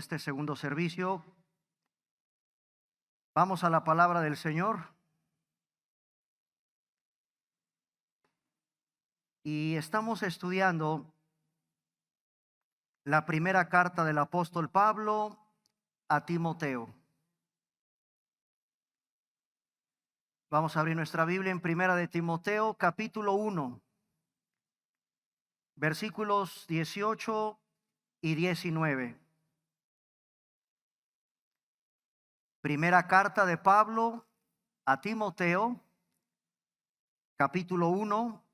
este segundo servicio. Vamos a la palabra del Señor. Y estamos estudiando la primera carta del apóstol Pablo a Timoteo. Vamos a abrir nuestra Biblia en Primera de Timoteo, capítulo 1, versículos 18 y 19. Primera carta de Pablo a Timoteo, capítulo 1,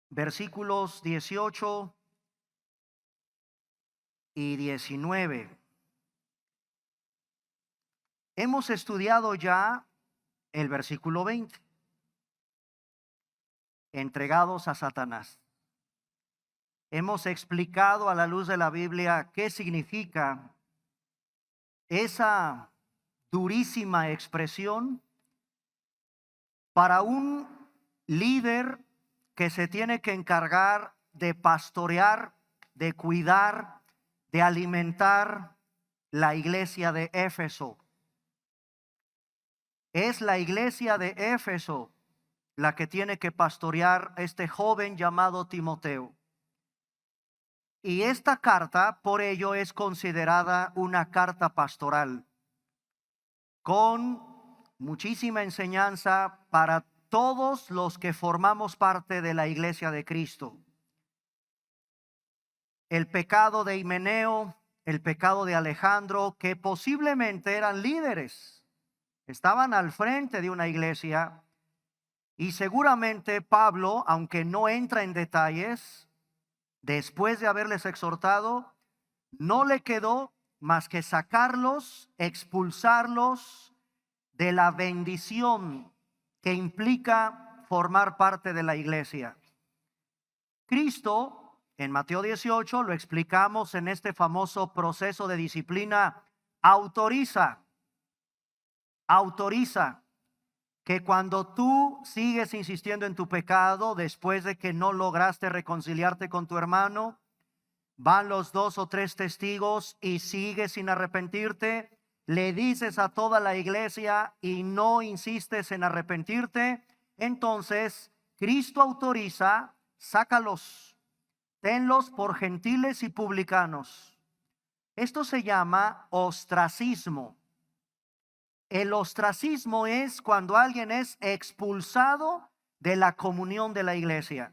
versículos 18 y 19. Hemos estudiado ya el versículo 20, entregados a Satanás. Hemos explicado a la luz de la Biblia qué significa esa durísima expresión para un líder que se tiene que encargar de pastorear, de cuidar, de alimentar la iglesia de Éfeso. Es la iglesia de Éfeso la que tiene que pastorear este joven llamado Timoteo. Y esta carta, por ello, es considerada una carta pastoral, con muchísima enseñanza para todos los que formamos parte de la iglesia de Cristo. El pecado de Himeneo, el pecado de Alejandro, que posiblemente eran líderes, estaban al frente de una iglesia, y seguramente Pablo, aunque no entra en detalles, después de haberles exhortado, no le quedó más que sacarlos, expulsarlos de la bendición que implica formar parte de la iglesia. Cristo, en Mateo 18, lo explicamos en este famoso proceso de disciplina, autoriza que cuando tú sigues insistiendo en tu pecado, después de que no lograste reconciliarte con tu hermano, van los 2 o 3 testigos y sigues sin arrepentirte, le dices a toda la iglesia y no insistes en arrepentirte, entonces Cristo autoriza, sácalos, tenlos por gentiles y publicanos. Esto se llama ostracismo. El ostracismo es cuando alguien es expulsado de la comunión de la iglesia.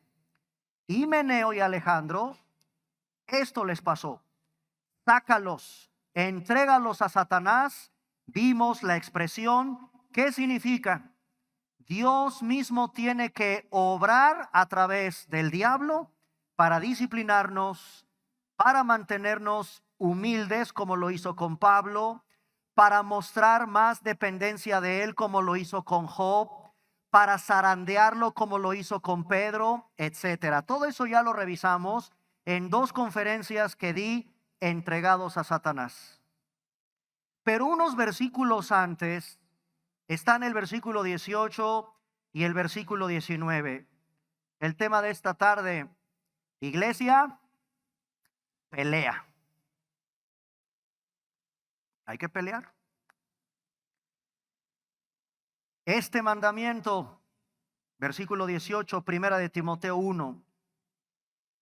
Himeneo y Alejandro, esto les pasó. Sácalos, entrégalos a Satanás. Vimos la expresión. ¿Qué significa? Dios mismo tiene que obrar a través del diablo para disciplinarnos, para mantenernos humildes como lo hizo con Pablo, para mostrar más dependencia de él como lo hizo con Job, para zarandearlo como lo hizo con Pedro, etcétera. Todo eso ya lo revisamos en 2 conferencias que di entregados a Satanás. Pero unos versículos antes están el versículo 18 y el versículo 19. El tema de esta tarde: iglesia, pelea. Hay que pelear. Este mandamiento, versículo 18, primera de Timoteo 1.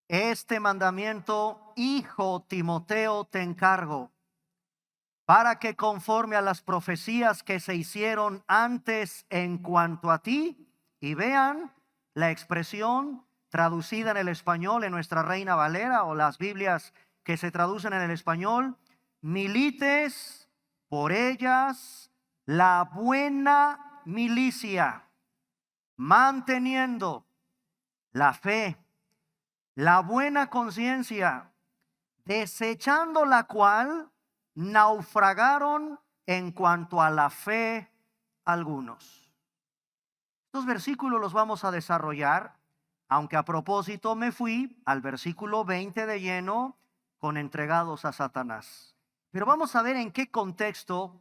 Este mandamiento, hijo Timoteo, te encargo, para que conforme a las profecías que se hicieron antes en cuanto a ti, y vean la expresión traducida en el español en nuestra Reina Valera o las Biblias que se traducen en el español, milites por ellas la buena milicia, manteniendo la fe, la buena conciencia, desechando la cual naufragaron en cuanto a la fe algunos. Estos versículos los vamos a desarrollar, aunque a propósito me fui al versículo 20 de lleno con entregados a Satanás. Pero vamos a ver en qué contexto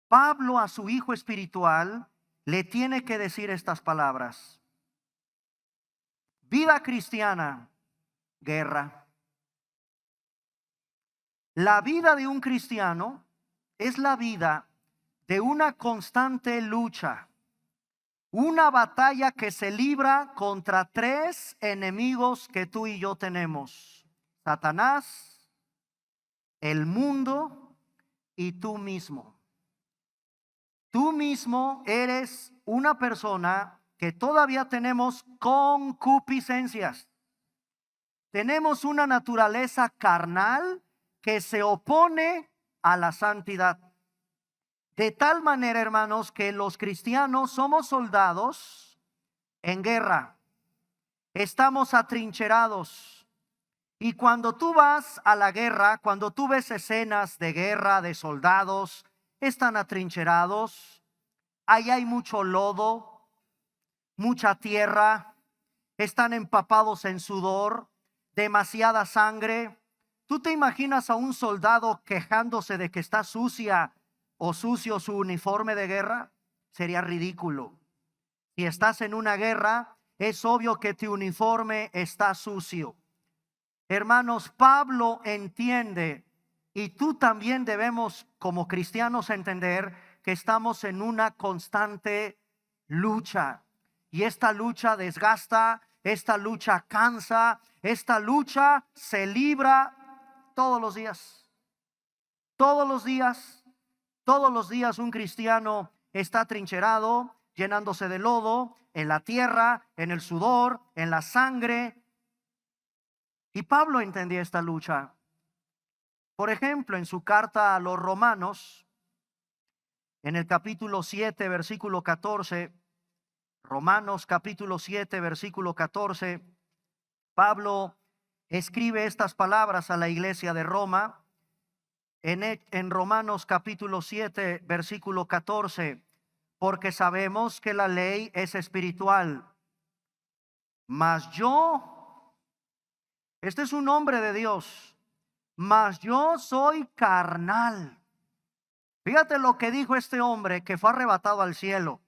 Pablo a su hijo espiritual le tiene que decir estas palabras. Vida cristiana, guerra. La vida de un cristiano es la vida de una constante lucha, una batalla que se libra contra tres enemigos que tú y yo tenemos: Satanás, el mundo y tú mismo. Tú mismo eres una persona que todavía tenemos concupiscencias. Tenemos una naturaleza carnal que se opone a la santidad. De tal manera, hermanos, que los cristianos somos soldados en guerra. Estamos atrincherados. Y cuando tú vas a la guerra, cuando tú ves escenas de guerra, de soldados, están atrincherados. Ahí hay mucho lodo, mucha tierra, están empapados en sudor, demasiada sangre. ¿Tú te imaginas a un soldado quejándose de que está sucia o sucio su uniforme de guerra? Sería ridículo. Si estás en una guerra, es obvio que tu uniforme está sucio. Hermanos, Pablo entiende, y tú también debemos como cristianos entender, que estamos en una constante lucha. Y esta lucha desgasta, esta lucha cansa, esta lucha se libra todos los días. Todos los días, todos los días un cristiano está trincherado, llenándose de lodo, en la tierra, en el sudor, en la sangre. Y Pablo entendía esta lucha. Por ejemplo, en su carta a los Romanos, en el capítulo 7, versículo 14, Romanos capítulo 7, versículo 14, Pablo escribe estas palabras a la iglesia de Roma. En Romanos capítulo 7, versículo 14, porque sabemos que la ley es espiritual, mas yo, este es un hombre de Dios, mas yo soy carnal. Fíjate lo que dijo este hombre que fue arrebatado al cielo.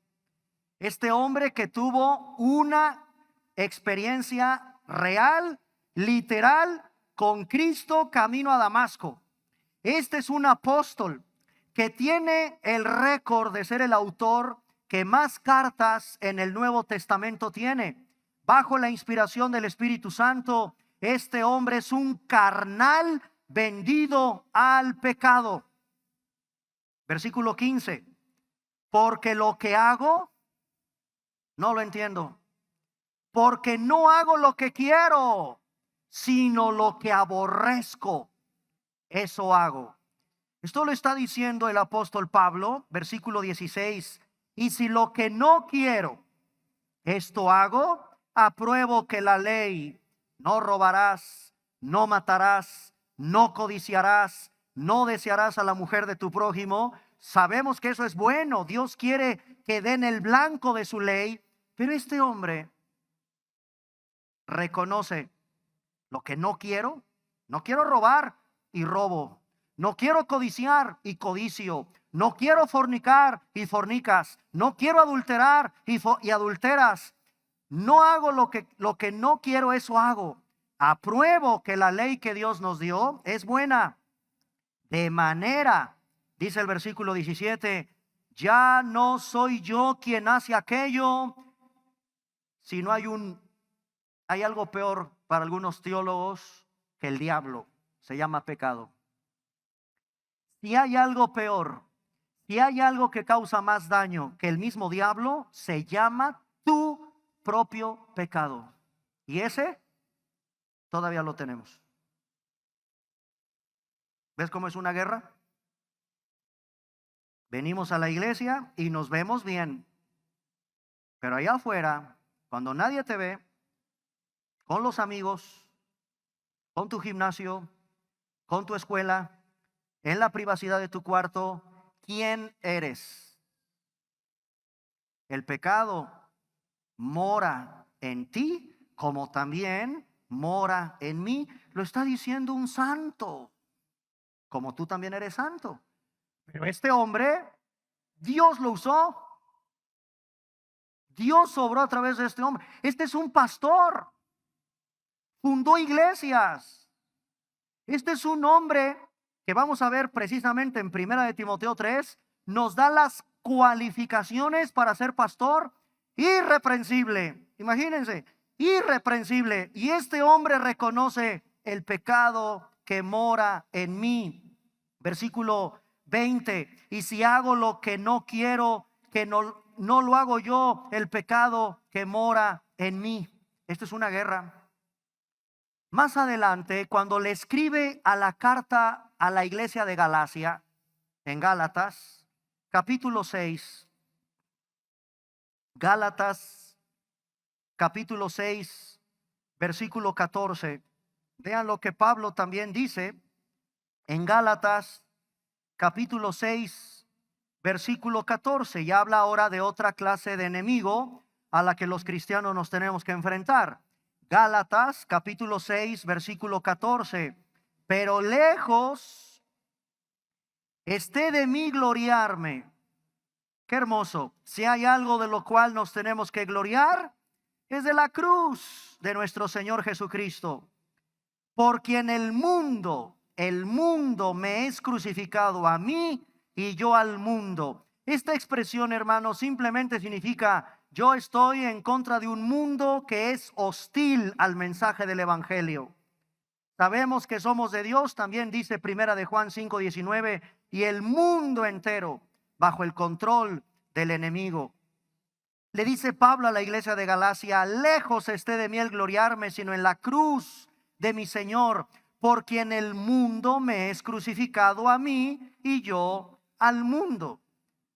Este hombre que tuvo una experiencia real, literal, con Cristo camino a Damasco. Este es un apóstol que tiene el récord de ser el autor que más cartas en el Nuevo Testamento tiene. Bajo la inspiración del Espíritu Santo, este hombre es un carnal vendido al pecado. Versículo 15. Porque lo que hago, no lo entiendo. Porque no hago lo que quiero, sino lo que aborrezco, eso hago. Esto lo está diciendo el apóstol Pablo, versículo 16. Y si lo que no quiero, esto hago, apruebo que la ley: no robarás, no matarás, no codiciarás, no desearás a la mujer de tu prójimo. Sabemos que eso es bueno. Dios quiere que den el blanco de su ley. Pero este hombre reconoce: lo que no quiero robar y robo. No quiero codiciar y codicio. No quiero fornicar y fornicas. No quiero adulterar y adulteras. No hago lo que no quiero, eso hago. Apruebo que la ley que Dios nos dio es buena. De manera, dice el versículo 17, ya no soy yo quien hace aquello, sino hay algo peor para algunos teólogos que el diablo. Se llama pecado. Si hay algo peor, si hay algo que causa más daño que el mismo diablo, se llama tu propio pecado. Y ese todavía lo tenemos. ¿Ves cómo es una guerra? Venimos a la iglesia y nos vemos bien, pero allá afuera, cuando nadie te ve, con los amigos, con tu gimnasio, con tu escuela, en la privacidad de tu cuarto, ¿quién eres? El pecado mora en ti, como también mora en mí. Lo está diciendo un santo, como tú también eres santo. Pero este hombre, Dios lo usó. Dios obró a través de este hombre. Este es un pastor. Fundó iglesias. Este es un hombre que vamos a ver precisamente en Primera de Timoteo 3, nos da las cualificaciones para ser pastor irreprensible. Imagínense, irreprensible. Y este hombre reconoce el pecado que mora en mí. Versículo 20. Y si hago lo que no quiero, que no lo hago yo, el pecado que mora en mí. Esto es una guerra. Más adelante, cuando le escribe a la carta a la iglesia de Galacia, en Gálatas, capítulo 6, Gálatas, capítulo 6, versículo 14. Vean lo que Pablo también dice en Gálatas, capítulo 6, versículo 14. Y habla ahora de otra clase de enemigo a la que los cristianos nos tenemos que enfrentar. Gálatas, capítulo 6, versículo 14. Pero lejos esté de mí gloriarme. Qué hermoso. Si hay algo de lo cual nos tenemos que gloriar, es de la cruz de nuestro Señor Jesucristo. Por quien el mundo me es crucificado a mí y yo al mundo. Esta expresión, hermano, simplemente significa: yo estoy en contra de un mundo que es hostil al mensaje del evangelio. Sabemos que somos de Dios, también dice Primera de Juan 5:19, y el mundo entero bajo el control del enemigo. Le dice Pablo a la iglesia de Galacia: lejos esté de mí el gloriarme, sino en la cruz de mi Señor, por quien el mundo me es crucificado a mí y yo al mundo.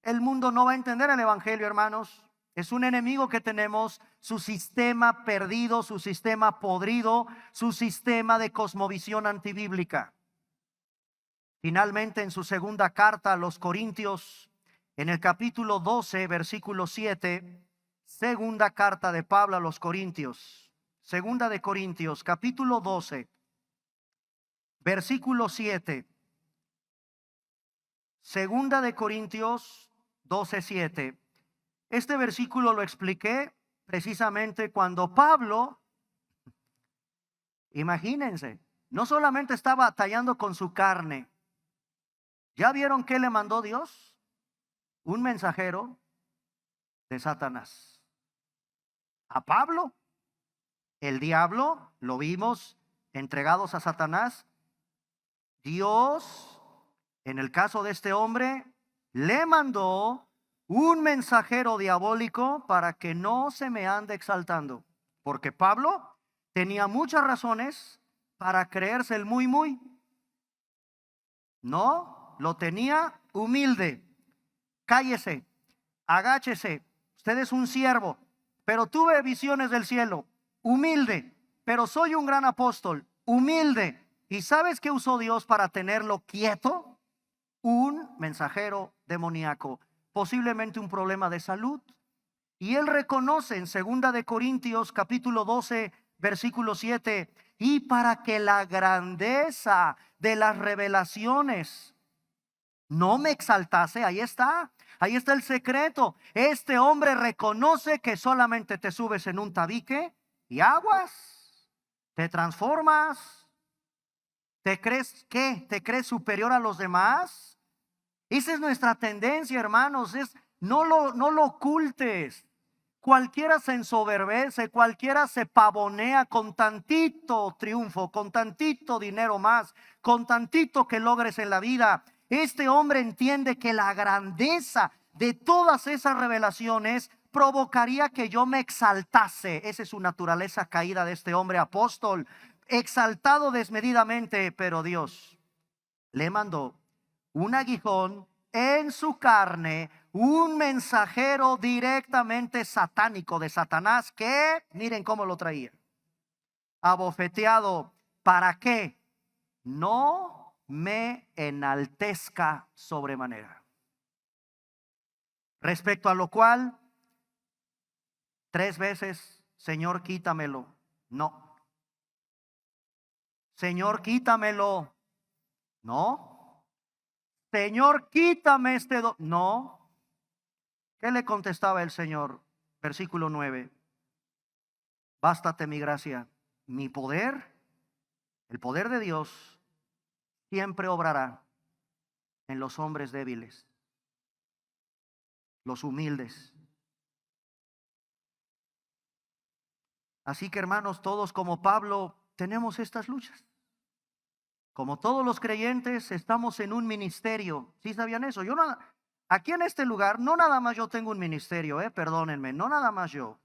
El mundo no va a entender el evangelio, hermanos. Es un enemigo que tenemos, su sistema perdido, su sistema podrido, su sistema de cosmovisión antibíblica. Finalmente, en su segunda carta a los Corintios, en el capítulo 12, versículo 7, segunda carta de Pablo a los Corintios, segunda de Corintios, capítulo 12, versículo 7. Segunda de Corintios 12, 7. Este versículo lo expliqué precisamente cuando Pablo, imagínense, no solamente estaba batallando con su carne. ¿Ya vieron qué le mandó Dios? Un mensajero de Satanás. A Pablo, el diablo, lo vimos, entregados a Satanás. Dios, en el caso de este hombre, le mandó un mensajero diabólico para que no se me ande exaltando. Porque Pablo tenía muchas razones para creerse el muy. No, lo tenía humilde. Cállese, agáchese. Usted es un siervo, pero tuve visiones del cielo. Humilde, pero soy un gran apóstol. Humilde. ¿Y sabes qué usó Dios para tenerlo quieto? Un mensajero demoníaco, posiblemente un problema de salud. Y él reconoce en segunda de Corintios capítulo 12, versículo 7, y para que la grandeza de las revelaciones no me exaltase. Ahí está el secreto. Este hombre reconoce que solamente te subes en un tabique y aguas, te transformas. ¿Te crees qué? ¿Te crees superior a los demás? Esa es nuestra tendencia, hermanos. No lo ocultes. Cualquiera se ensoberbece, cualquiera se pavonea con tantito triunfo, con tantito dinero más, con tantito que logres en la vida. Este hombre entiende que la grandeza de todas esas revelaciones provocaría que yo me exaltase. Esa es su naturaleza caída de este hombre apóstol, exaltado desmedidamente. Pero Dios le mandó un aguijón en su carne, un mensajero directamente satánico de Satanás, que miren cómo lo traía, abofeteado. ¿Para qué? No me enaltezca sobremanera. Respecto a lo cual, 3 veces: Señor, quítamelo. No. Señor, quítamelo. No. Señor, quítame este no. ¿Qué le contestaba el Señor? Versículo 9. Bástate mi gracia, mi poder, el poder de Dios, siempre obrará en los hombres débiles, los humildes. Así que hermanos, todos como Pablo tenemos estas luchas. Como todos los creyentes estamos en un ministerio. ¿Sí sabían eso? Aquí en este lugar no nada más yo tengo un ministerio, perdónenme, no nada más yo.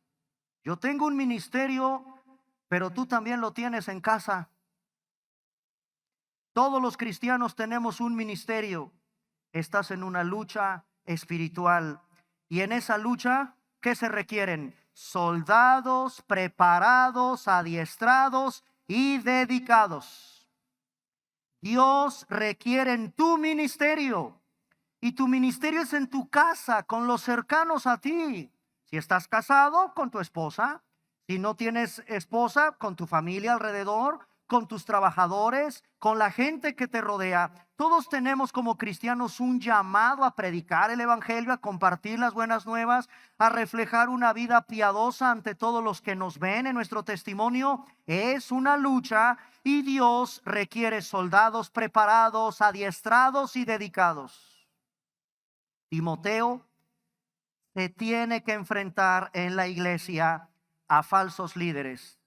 Yo tengo un ministerio, pero tú también lo tienes en casa. Todos los cristianos tenemos un ministerio. Estás en una lucha espiritual. Y en esa lucha, ¿qué se requieren? Soldados preparados, adiestrados y dedicados. Dios requiere en tu ministerio. Y tu ministerio es en tu casa, con los cercanos a ti. Si estás casado, con tu esposa. Si no tienes esposa, con tu familia alrededor, con tus trabajadores, con la gente que te rodea. Todos tenemos como cristianos un llamado a predicar el evangelio, a compartir las buenas nuevas, a reflejar una vida piadosa ante todos los que nos ven en nuestro testimonio. Es una lucha y Dios requiere soldados preparados, adiestrados y dedicados. Timoteo se tiene que enfrentar en la iglesia a falsos líderes,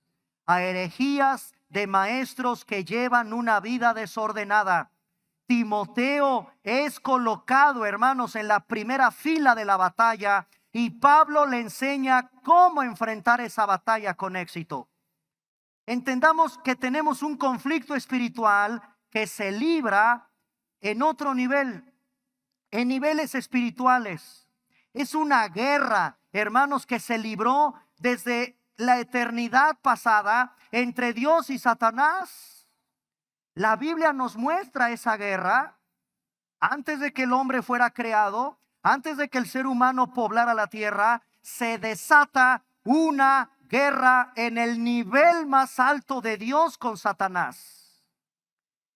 a herejías de maestros que llevan una vida desordenada. Timoteo es colocado, hermanos, en la primera fila de la batalla y Pablo le enseña cómo enfrentar esa batalla con éxito. Entendamos que tenemos un conflicto espiritual que se libra en otro nivel, en niveles espirituales. Es una guerra, hermanos, que se libró desde la eternidad pasada entre Dios y Satanás. La Biblia nos muestra esa guerra antes de que el hombre fuera creado, antes de que el ser humano poblara la tierra. Se desata una guerra en el nivel más alto de Dios con Satanás.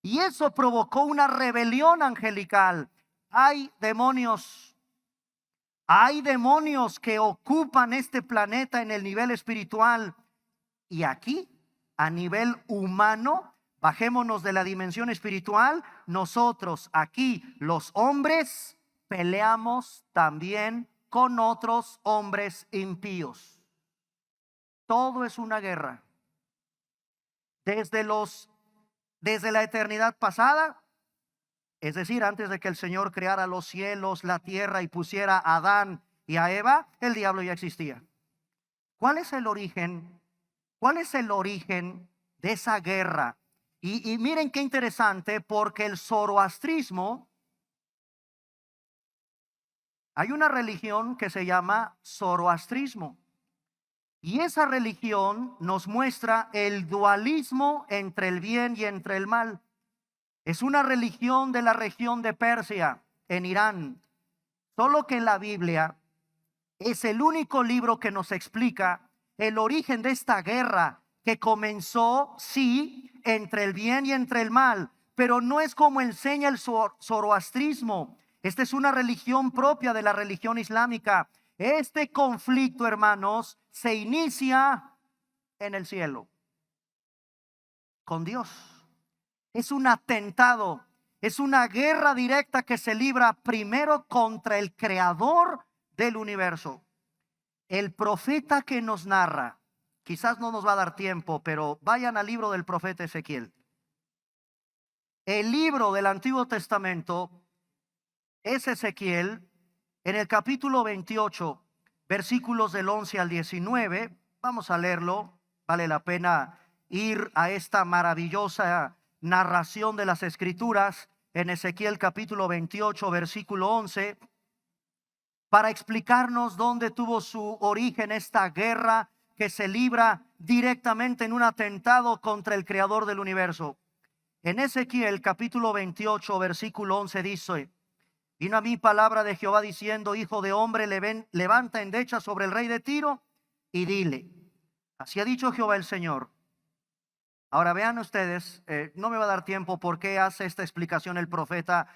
Y eso provocó una rebelión angelical. Hay demonios que ocupan este planeta en el nivel espiritual. Y aquí, a nivel humano, bajémonos de la dimensión espiritual. Nosotros aquí, los hombres, peleamos también con otros hombres impíos. Todo es una guerra. Desde la eternidad pasada, es decir, antes de que el Señor creara los cielos, la tierra y pusiera a Adán y a Eva, el diablo ya existía. ¿Cuál es el origen? ¿Cuál es el origen de esa guerra? Y miren qué interesante, porque el zoroastrismo, hay una religión que se llama zoroastrismo. Y esa religión nos muestra el dualismo entre el bien y entre el mal. Es una religión de la región de Persia, en Irán. Solo que en la Biblia es el único libro que nos explica el origen de esta guerra que comenzó, sí, entre el bien y entre el mal, pero no es como enseña el zoroastrismo. Esta es una religión propia de la religión islámica. Este conflicto, hermanos, se inicia en el cielo, con Dios. Es un atentado, es una guerra directa que se libra primero contra el creador del universo. El profeta que nos narra, quizás no nos va a dar tiempo, pero vayan al libro del profeta Ezequiel. El libro del Antiguo Testamento es Ezequiel, en el capítulo 28, versículos del 11 al 19. Vamos a leerlo, vale la pena ir a esta maravillosa narración de las Escrituras en Ezequiel capítulo 28, versículo 11, para explicarnos dónde tuvo su origen esta guerra que se libra directamente en un atentado contra el creador del universo. En Ezequiel capítulo 28, versículo 11 dice: vino a mí palabra de Jehová diciendo: hijo de hombre, levanta endecha sobre el rey de Tiro y dile, así ha dicho Jehová el Señor. Ahora vean ustedes, no me va a dar tiempo porque hace esta explicación el profeta.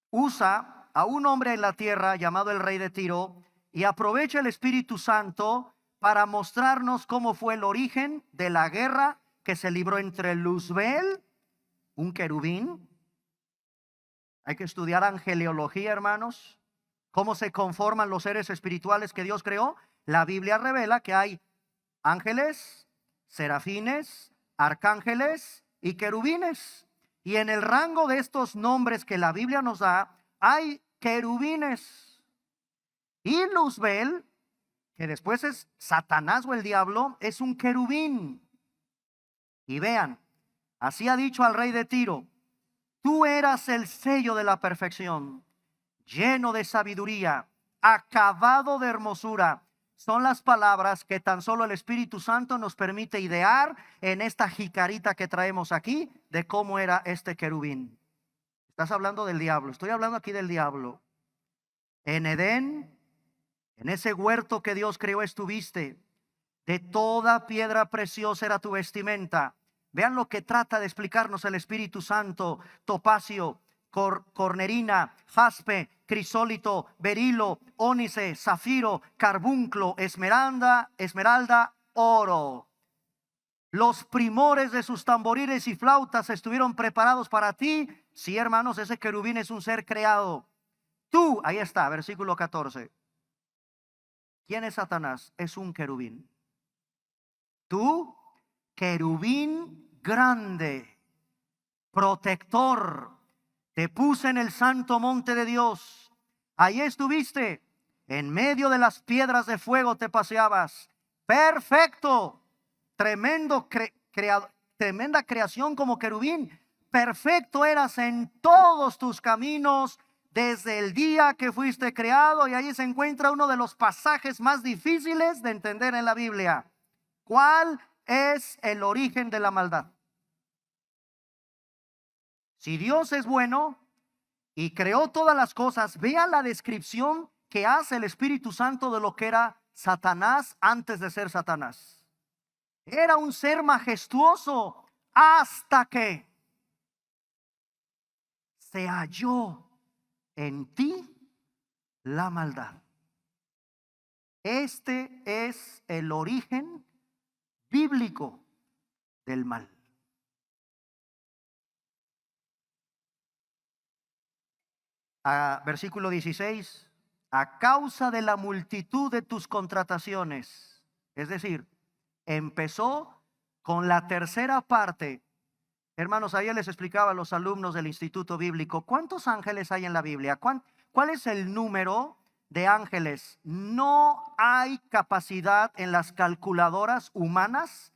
Usa a un hombre en la tierra llamado el rey de Tiro y aprovecha el Espíritu Santo para mostrarnos cómo fue el origen de la guerra que se libró entre Luzbel un querubín. Hay que estudiar angeleología, hermanos. Cómo se conforman los seres espirituales que Dios creó. La Biblia revela que hay ángeles, serafines, arcángeles y querubines. Y en el rango de estos nombres que la Biblia nos da, hay querubines. Y Luzbel, que después es Satanás o el diablo, es un querubín. Y vean, así ha dicho al rey de Tiro: tú eras el sello de la perfección, lleno de sabiduría, acabado de hermosura. Son las palabras que tan solo el Espíritu Santo nos permite idear en esta jicarita que traemos aquí de cómo era este querubín. Estás hablando del diablo, estoy hablando aquí del diablo. En Edén, en ese huerto que Dios creó, estuviste. De toda piedra preciosa era tu vestimenta. Vean lo que trata de explicarnos el Espíritu Santo: topacio, cornerina, jaspe, crisólito, berilo, ónice, zafiro, carbunclo, esmeralda, oro. Los primores de sus tamboriles y flautas estuvieron preparados para ti. Sí, hermanos, ese querubín es un ser creado. Tú, ahí está, versículo 14. ¿Quién es Satanás? Es un querubín. Tú, querubín grande, protector, te puse en el santo monte de Dios. Ahí estuviste, en medio de las piedras de fuego te paseabas. Perfecto, tremenda creación como querubín. Perfecto eras en todos tus caminos desde el día que fuiste creado. Y ahí se encuentra uno de los pasajes más difíciles de entender en la Biblia. ¿Cuál es el origen de la maldad? Si Dios es bueno y creó todas las cosas, vean la descripción que hace el Espíritu Santo de lo que era Satanás antes de ser Satanás. Era un ser majestuoso hasta que se halló en ti la maldad. Este es el origen bíblico del mal. Versículo 16: a causa de la multitud de tus contrataciones. Es decir, empezó con la tercera parte. Hermanos, ayer les explicaba a los alumnos del Instituto Bíblico: ¿cuántos ángeles hay en la Biblia? ¿Cuál es el número de ángeles? No hay capacidad en las calculadoras humanas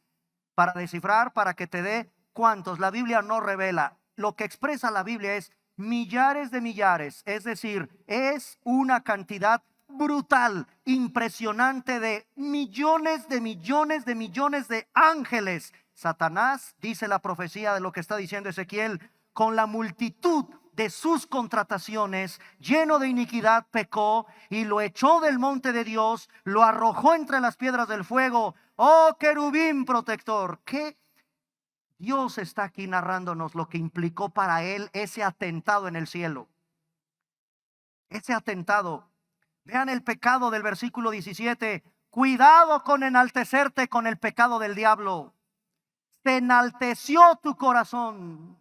para descifrar, para que te dé cuántos. La Biblia no revela. Lo que expresa la Biblia es millares de millares, es decir, es una cantidad brutal, impresionante, de millones de millones de millones de ángeles. Satanás, dice la profecía de lo que está diciendo Ezequiel, con la multitud de sus contrataciones, lleno de iniquidad, pecó y lo echó del monte de Dios, lo arrojó entre las piedras del fuego. Oh, querubín protector. ¿Qué? Dios está aquí narrándonos lo que implicó para él ese atentado en el cielo. Ese atentado. Vean el pecado del versículo 17. Cuidado con enaltecerte con el pecado del diablo. Se enalteció tu corazón.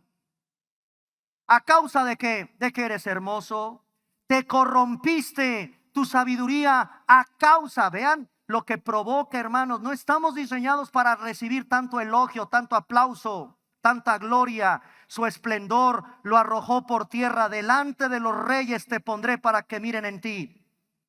¿A causa de qué? De que eres hermoso. Te corrompiste tu sabiduría a causa. Vean lo que provoca, hermanos. No estamos diseñados para recibir tanto elogio, tanto aplauso, tanta gloria. Su esplendor lo arrojó por tierra. Delante de los reyes te pondré para que miren en ti.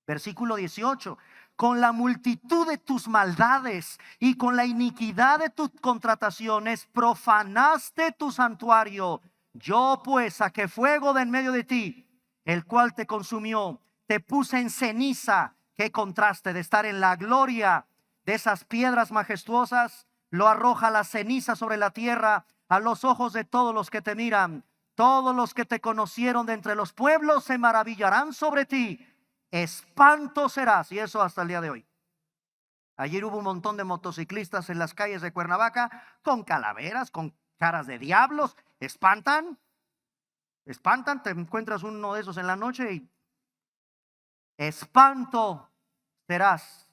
Versículo 18. Con la multitud de tus maldades y con la iniquidad de tus contrataciones profanaste tu santuario. Yo pues saqué fuego de en medio de ti, el cual te consumió. Te puse en ceniza. Qué contraste de estar en la gloria de esas piedras majestuosas. Lo arroja la ceniza sobre la tierra a los ojos de todos los que te miran. Todos los que te conocieron de entre los pueblos se maravillarán sobre ti. Espanto serás. Y eso hasta el día de hoy. Ayer hubo un montón de motociclistas en las calles de Cuernavaca con calaveras, con caras de diablos. Espantan, te encuentras uno de esos en la noche y espanto serás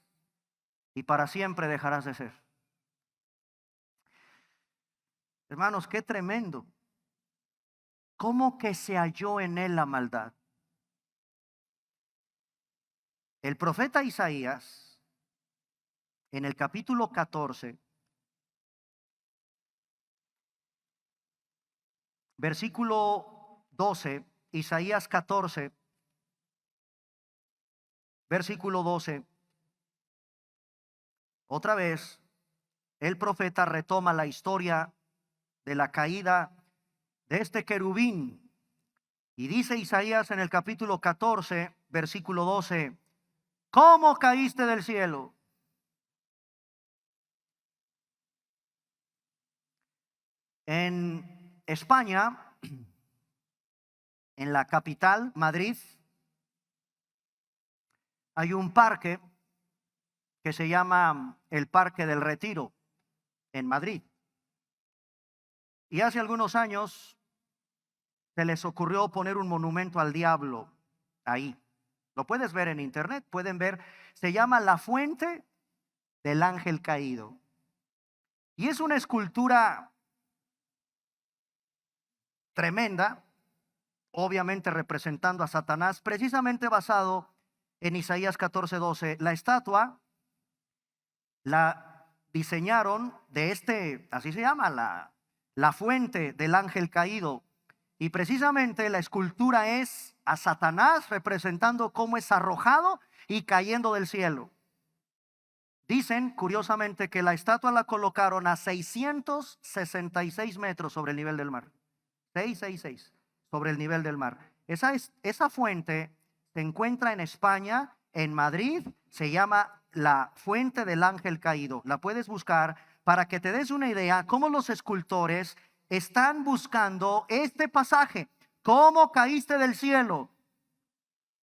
y para siempre dejarás de ser. Hermanos, qué tremendo. ¿Cómo que se halló en él la maldad? El profeta Isaías, en el capítulo 14, versículo 12, Isaías 14, versículo 12, otra vez el profeta retoma la historia de la caída de este querubín. Y dice Isaías en el capítulo 14, versículo 12, ¿cómo caíste del cielo? En España, en la capital, Madrid, hay un parque que se llama el Parque del Retiro, en Madrid. Y hace algunos años se les ocurrió poner un monumento al diablo ahí. Lo puedes ver en internet, pueden ver, se llama La Fuente del Ángel Caído. Y es una escultura tremenda, obviamente representando a Satanás, precisamente basado en Isaías 14:12. La estatua la diseñaron de así se llama, la fuente del ángel caído. Y precisamente la escultura es a Satanás representando cómo es arrojado y cayendo del cielo. Dicen, curiosamente, que la estatua la colocaron a 666 metros sobre el nivel del mar. 666 sobre el nivel del mar. Esa fuente se encuentra en España, en Madrid, se llama la Fuente del Ángel Caído. La puedes buscar para que te des una idea cómo los escultores están buscando este pasaje. ¿Cómo caíste del cielo?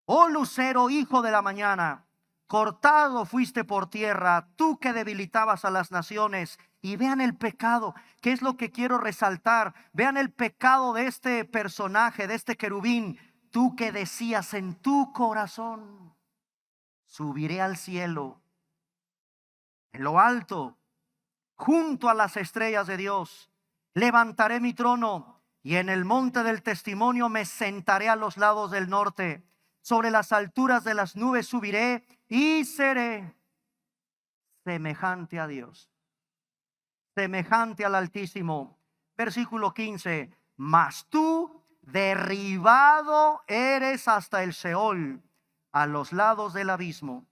Oh lucero, hijo de la mañana, cortado fuiste por tierra, tú que debilitabas a las naciones. Y vean el pecado, que es lo que quiero resaltar. Vean el pecado de este personaje, de este querubín. Tú que decías en tu corazón, subiré al cielo, en lo alto, junto a las estrellas de Dios. Levantaré mi trono y en el monte del testimonio me sentaré a los lados del norte. Sobre las alturas de las nubes subiré y seré semejante a Dios, semejante al Altísimo. Versículo 15, mas tú derribado eres hasta el Seol, a los lados del abismo.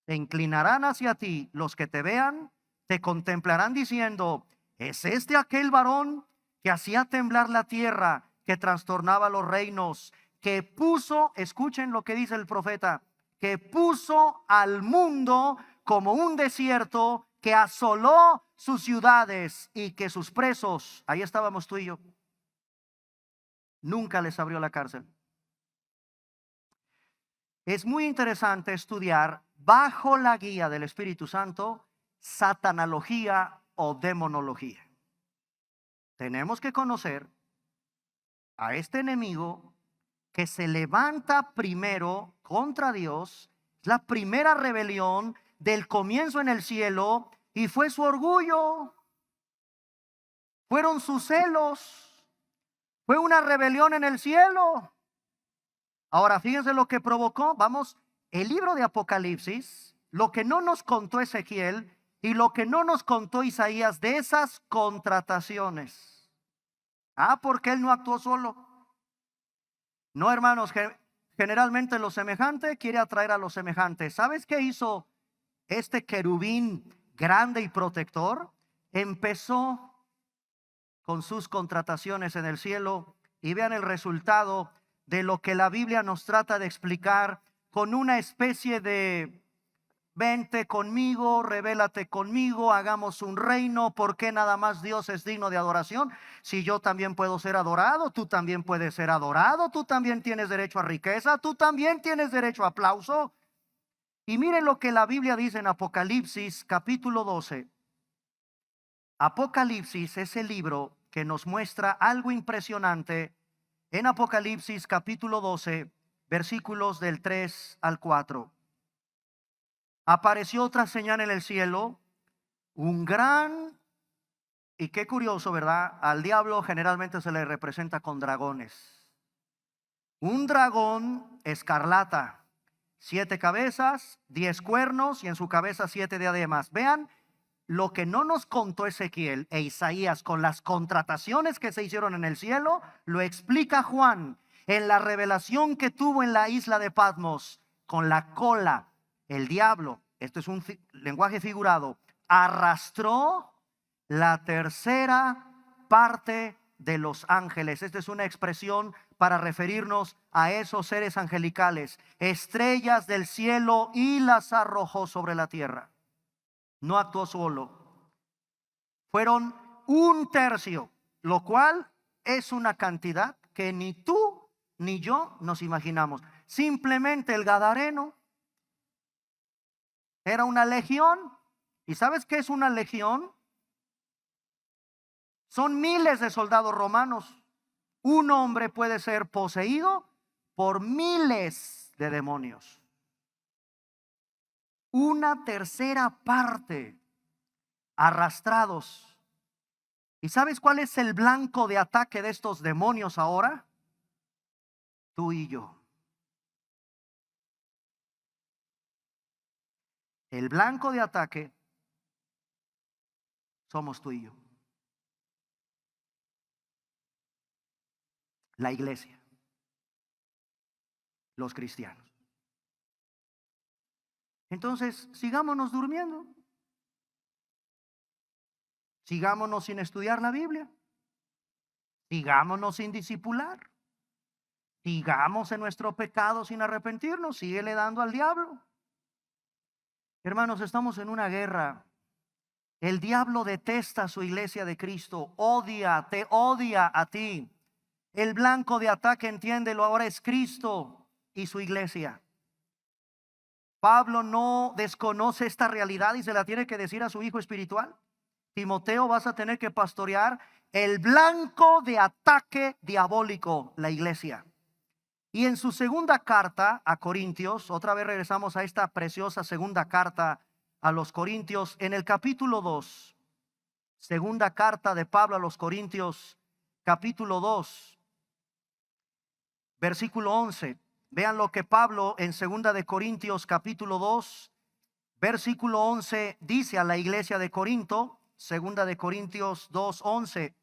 Se inclinarán hacia ti los que te vean, te contemplarán diciendo, ¿es este aquel varón que hacía temblar la tierra, que trastornaba los reinos, que puso, escuchen lo que dice el profeta, que puso al mundo como un desierto, que asoló sus ciudades y que sus presos, ahí estábamos tú y yo, nunca les abrió la cárcel? Es muy interesante estudiar bajo la guía del Espíritu Santo satanología o demonología. Tenemos que conocer a este enemigo que se levanta primero contra Dios, la primera rebelión del comienzo en el cielo, y fue su orgullo, fueron sus celos, fue una rebelión en el cielo. Ahora fíjense lo que provocó. Vamos, el libro de Apocalipsis, lo que no nos contó Ezequiel y lo que no nos contó Isaías de esas contrataciones. Porque él no actuó solo. No, hermanos, generalmente lo semejante quiere atraer a lo semejante. ¿Sabes qué hizo este querubín grande y protector? Empezó con sus contrataciones en el cielo, y vean el resultado de lo que la Biblia nos trata de explicar con una especie de vente conmigo, revélate conmigo, hagamos un reino. ¿Por qué nada más Dios es digno de adoración? Si yo también puedo ser adorado, tú también puedes ser adorado, tú también tienes derecho a riqueza, tú también tienes derecho a aplauso. Y miren lo que la Biblia dice en Apocalipsis capítulo 12. Apocalipsis es el libro que nos muestra algo impresionante. En Apocalipsis capítulo 12, versículos del 3 al 4. Apareció otra señal en el cielo, un gran Y qué curioso, ¿verdad? Al diablo generalmente se le representa con dragones. Un dragón escarlata, 7 cabezas, 10 cuernos y en su cabeza 7 diademas. Vean lo que no nos contó Ezequiel e Isaías con las contrataciones que se hicieron en el cielo, lo explica Juan en la revelación que tuvo en la isla de Patmos con la cola. El diablo, esto es un lenguaje figurado, arrastró la tercera parte de los ángeles. Esta es una expresión para referirnos a esos seres angelicales, estrellas del cielo, y las arrojó sobre la tierra. No actuó solo. Fueron 1/3, lo cual es una cantidad que ni tú ni yo nos imaginamos. Simplemente el gadareno era una legión. ¿Y sabes qué es una legión? Son miles de soldados romanos. Un hombre puede ser poseído por miles de demonios. 1/3 parte arrastrados. ¿Y sabes cuál es el blanco de ataque de estos demonios ahora? Tú y yo. El blanco de ataque somos tú y yo. La iglesia. Los cristianos. Entonces, sigámonos durmiendo. Sigámonos sin estudiar la Biblia. Sigámonos sin discipular. Sigamos en nuestro pecado sin arrepentirnos. Síguele dando al diablo. Hermanos, estamos en una guerra. El diablo detesta a su iglesia de Cristo. Te odia a ti. El blanco de ataque, entiéndelo, ahora es Cristo y su iglesia. Pablo no desconoce esta realidad y se la tiene que decir a su hijo espiritual. Timoteo, vas a tener que pastorear el blanco de ataque diabólico, la iglesia. Y en su segunda carta a Corintios, otra vez regresamos a esta preciosa segunda carta a los Corintios, en el capítulo 2, segunda carta de Pablo a los Corintios, capítulo 2, versículo 11. Vean lo que Pablo en segunda de Corintios, capítulo 2, versículo 11 dice a la iglesia de Corinto. Segunda de Corintios 2:11,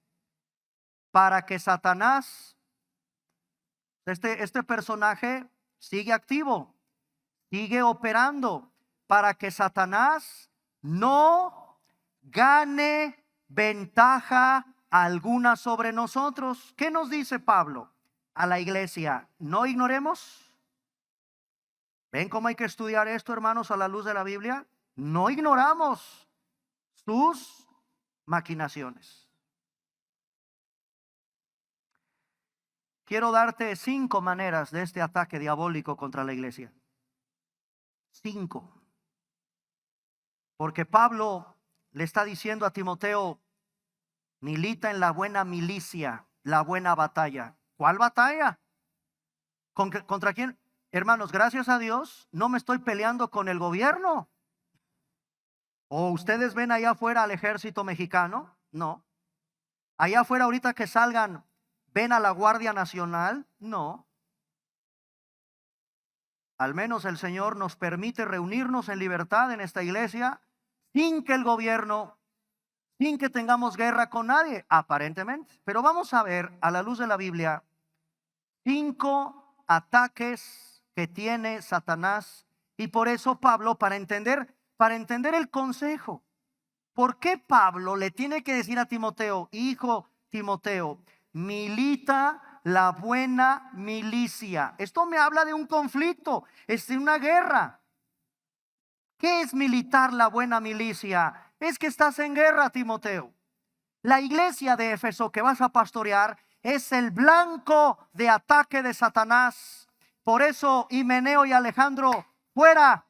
para que Satanás, este personaje sigue activo, sigue operando, para que Satanás no gane ventaja alguna sobre nosotros. ¿Qué nos dice Pablo a la iglesia? No ignoremos. ¿Ven cómo hay que estudiar esto, hermanos, a la luz de la Biblia? No ignoramos sus maquinaciones. Quiero darte 5 maneras de este ataque diabólico contra la iglesia. 5. Porque Pablo le está diciendo a Timoteo, milita en la buena milicia, la buena batalla. ¿Cuál batalla? ¿Contra quién? Hermanos, gracias a Dios, no me estoy peleando con el gobierno. ¿O ustedes ven allá afuera al ejército mexicano? No. Allá afuera ahorita que salgan, ¿ven a la Guardia Nacional? No. Al menos el Señor nos permite reunirnos en libertad en esta iglesia sin que el gobierno, sin que tengamos guerra con nadie, aparentemente. Pero vamos a ver a la luz de la Biblia 5 ataques que tiene Satanás. Y por eso Pablo, para entender el consejo, ¿por qué Pablo le tiene que decir a Timoteo, hijo Timoteo, milita la buena milicia? Esto me habla de un conflicto, es de una guerra. ¿Qué es militar la buena milicia? Es que estás en guerra, Timoteo. La iglesia de Éfeso que vas a pastorear es el blanco de ataque de Satanás. Por eso, Himeneo y Alejandro, fuera.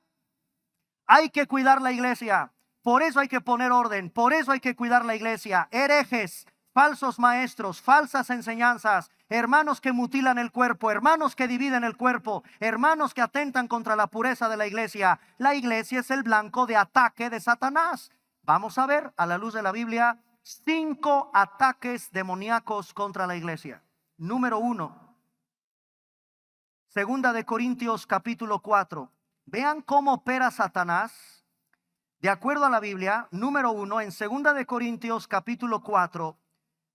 Hay que cuidar la iglesia. Por eso hay que poner orden. Por eso hay que cuidar la iglesia. Herejes, falsos maestros, falsas enseñanzas, hermanos que mutilan el cuerpo, hermanos que dividen el cuerpo, hermanos que atentan contra la pureza de la iglesia. La iglesia es el blanco de ataque de Satanás. Vamos a ver a la luz de la Biblia 5 ataques demoníacos contra la iglesia. Número 1, Segunda de Corintios capítulo 4. Vean cómo opera Satanás. De acuerdo a la Biblia, número 1, en Segunda de Corintios capítulo 4,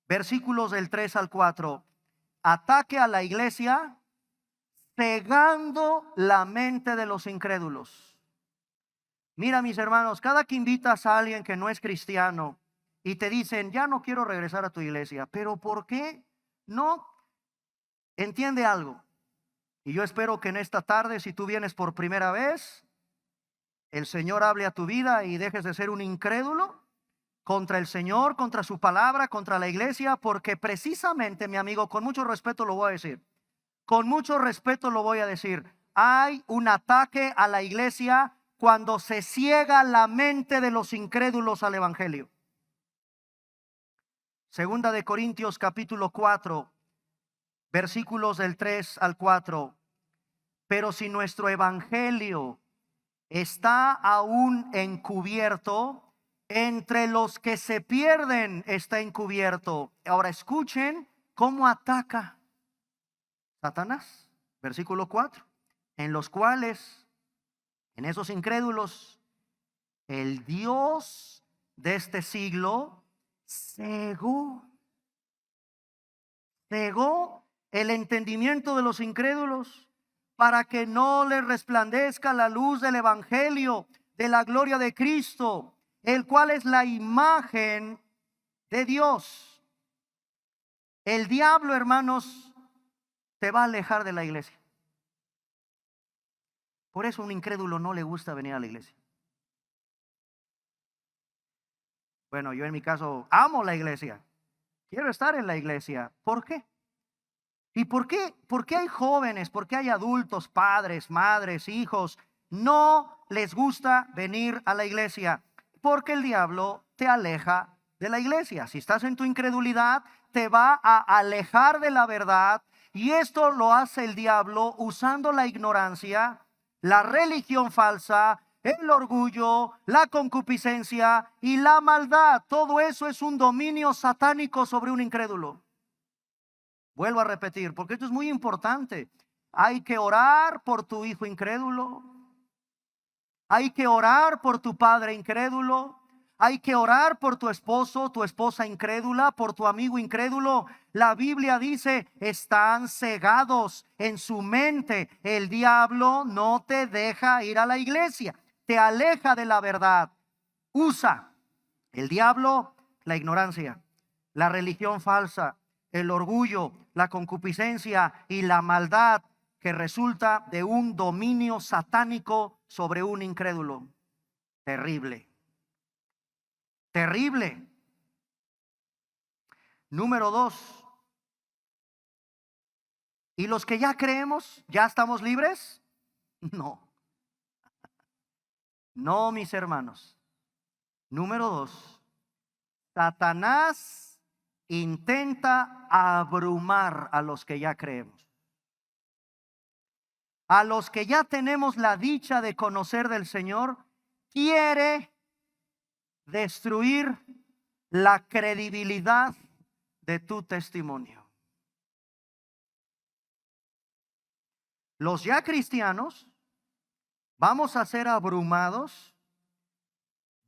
versículos del 3 al 4. Ataque a la iglesia, cegando la mente de los incrédulos. Mira, mis hermanos, cada que invitas a alguien que no es cristiano y te dicen, ya no quiero regresar a tu iglesia, ¿pero por qué? No, entiende algo. Y yo espero que en esta tarde, si tú vienes por primera vez, el Señor hable a tu vida y dejes de ser un incrédulo contra el Señor, contra su palabra, contra la iglesia, porque precisamente, mi amigo, con mucho respeto lo voy a decir, con mucho respeto lo voy a decir, hay un ataque a la iglesia cuando se ciega la mente de los incrédulos al evangelio. Segunda de Corintios capítulo 4, versículos del 3 al 4. Pero si nuestro evangelio está aún encubierto, entre los que se pierden está encubierto. Ahora escuchen cómo ataca Satanás. Versículo 4. En los cuales, en esos incrédulos, el Dios de este siglo cegó el entendimiento de los incrédulos, para que no les resplandezca la luz del evangelio de la gloria de Cristo, el cual es la imagen de Dios. El diablo, hermanos, te va a alejar de la iglesia. Por eso a un incrédulo no le gusta venir a la iglesia. Bueno, yo en mi caso amo la iglesia. Quiero estar en la iglesia. ¿Por qué? ¿Y por qué? ¿Por qué hay jóvenes? ¿Por qué hay adultos, padres, madres, hijos? No les gusta venir a la iglesia. Porque el diablo te aleja de la iglesia. Si estás en tu incredulidad, te va a alejar de la verdad. Y esto lo hace el diablo usando la ignorancia, la religión falsa, el orgullo, la concupiscencia y la maldad. Todo eso es un dominio satánico sobre un incrédulo. Vuelvo a repetir, porque esto es muy importante. Hay que orar por tu hijo incrédulo. Hay que orar por tu padre incrédulo. Hay que orar por tu esposo, tu esposa incrédula, por tu amigo incrédulo. La Biblia dice, están cegados en su mente. El diablo no te deja ir a la iglesia. Te aleja de la verdad. Usa el diablo la ignorancia, la religión falsa, el orgullo, la concupiscencia y la maldad que resulta de un dominio satánico sobre un incrédulo. Terrible. Terrible. Número 2. ¿Y los que ya creemos, ya estamos libres? No. No, mis hermanos. Número 2. Satanás intenta abrumar a los que ya creemos. A los que ya tenemos la dicha de conocer del Señor, quiere destruir la credibilidad de tu testimonio. Los ya cristianos vamos a ser abrumados,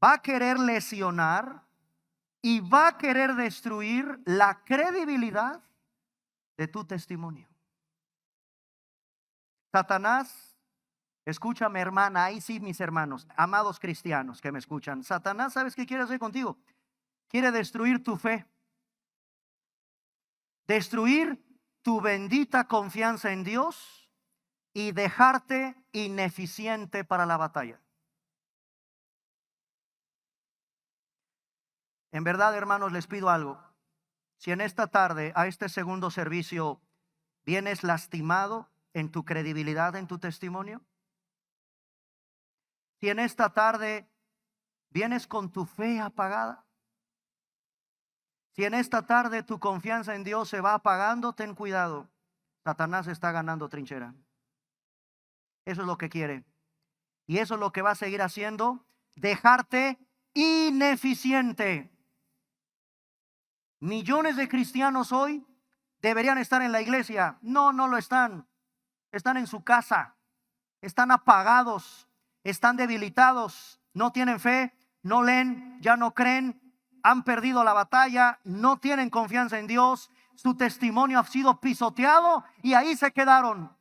va a querer lesionar y va a querer destruir la credibilidad de tu testimonio. Satanás, escúchame, hermana, ahí sí, mis hermanos, amados cristianos que me escuchan. Satanás, ¿sabes qué quiere hacer contigo? Quiere destruir tu fe, destruir tu bendita confianza en Dios y dejarte ineficiente para la batalla. En verdad, hermanos, les pido algo. Si en esta tarde, a este segundo servicio, vienes lastimado en tu credibilidad, en tu testimonio, si en esta tarde vienes con tu fe apagada, si en esta tarde tu confianza en Dios se va apagando, ten cuidado. Satanás está ganando trinchera. Eso es lo que quiere. Y eso es lo que va a seguir haciendo, dejarte ineficiente. Millones de cristianos hoy deberían estar en la iglesia. No, no lo están. Están en su casa. Están apagados. Están debilitados. No tienen fe. No leen. Ya no creen. Han perdido la batalla. No tienen confianza en Dios. Su testimonio ha sido pisoteado y ahí se quedaron.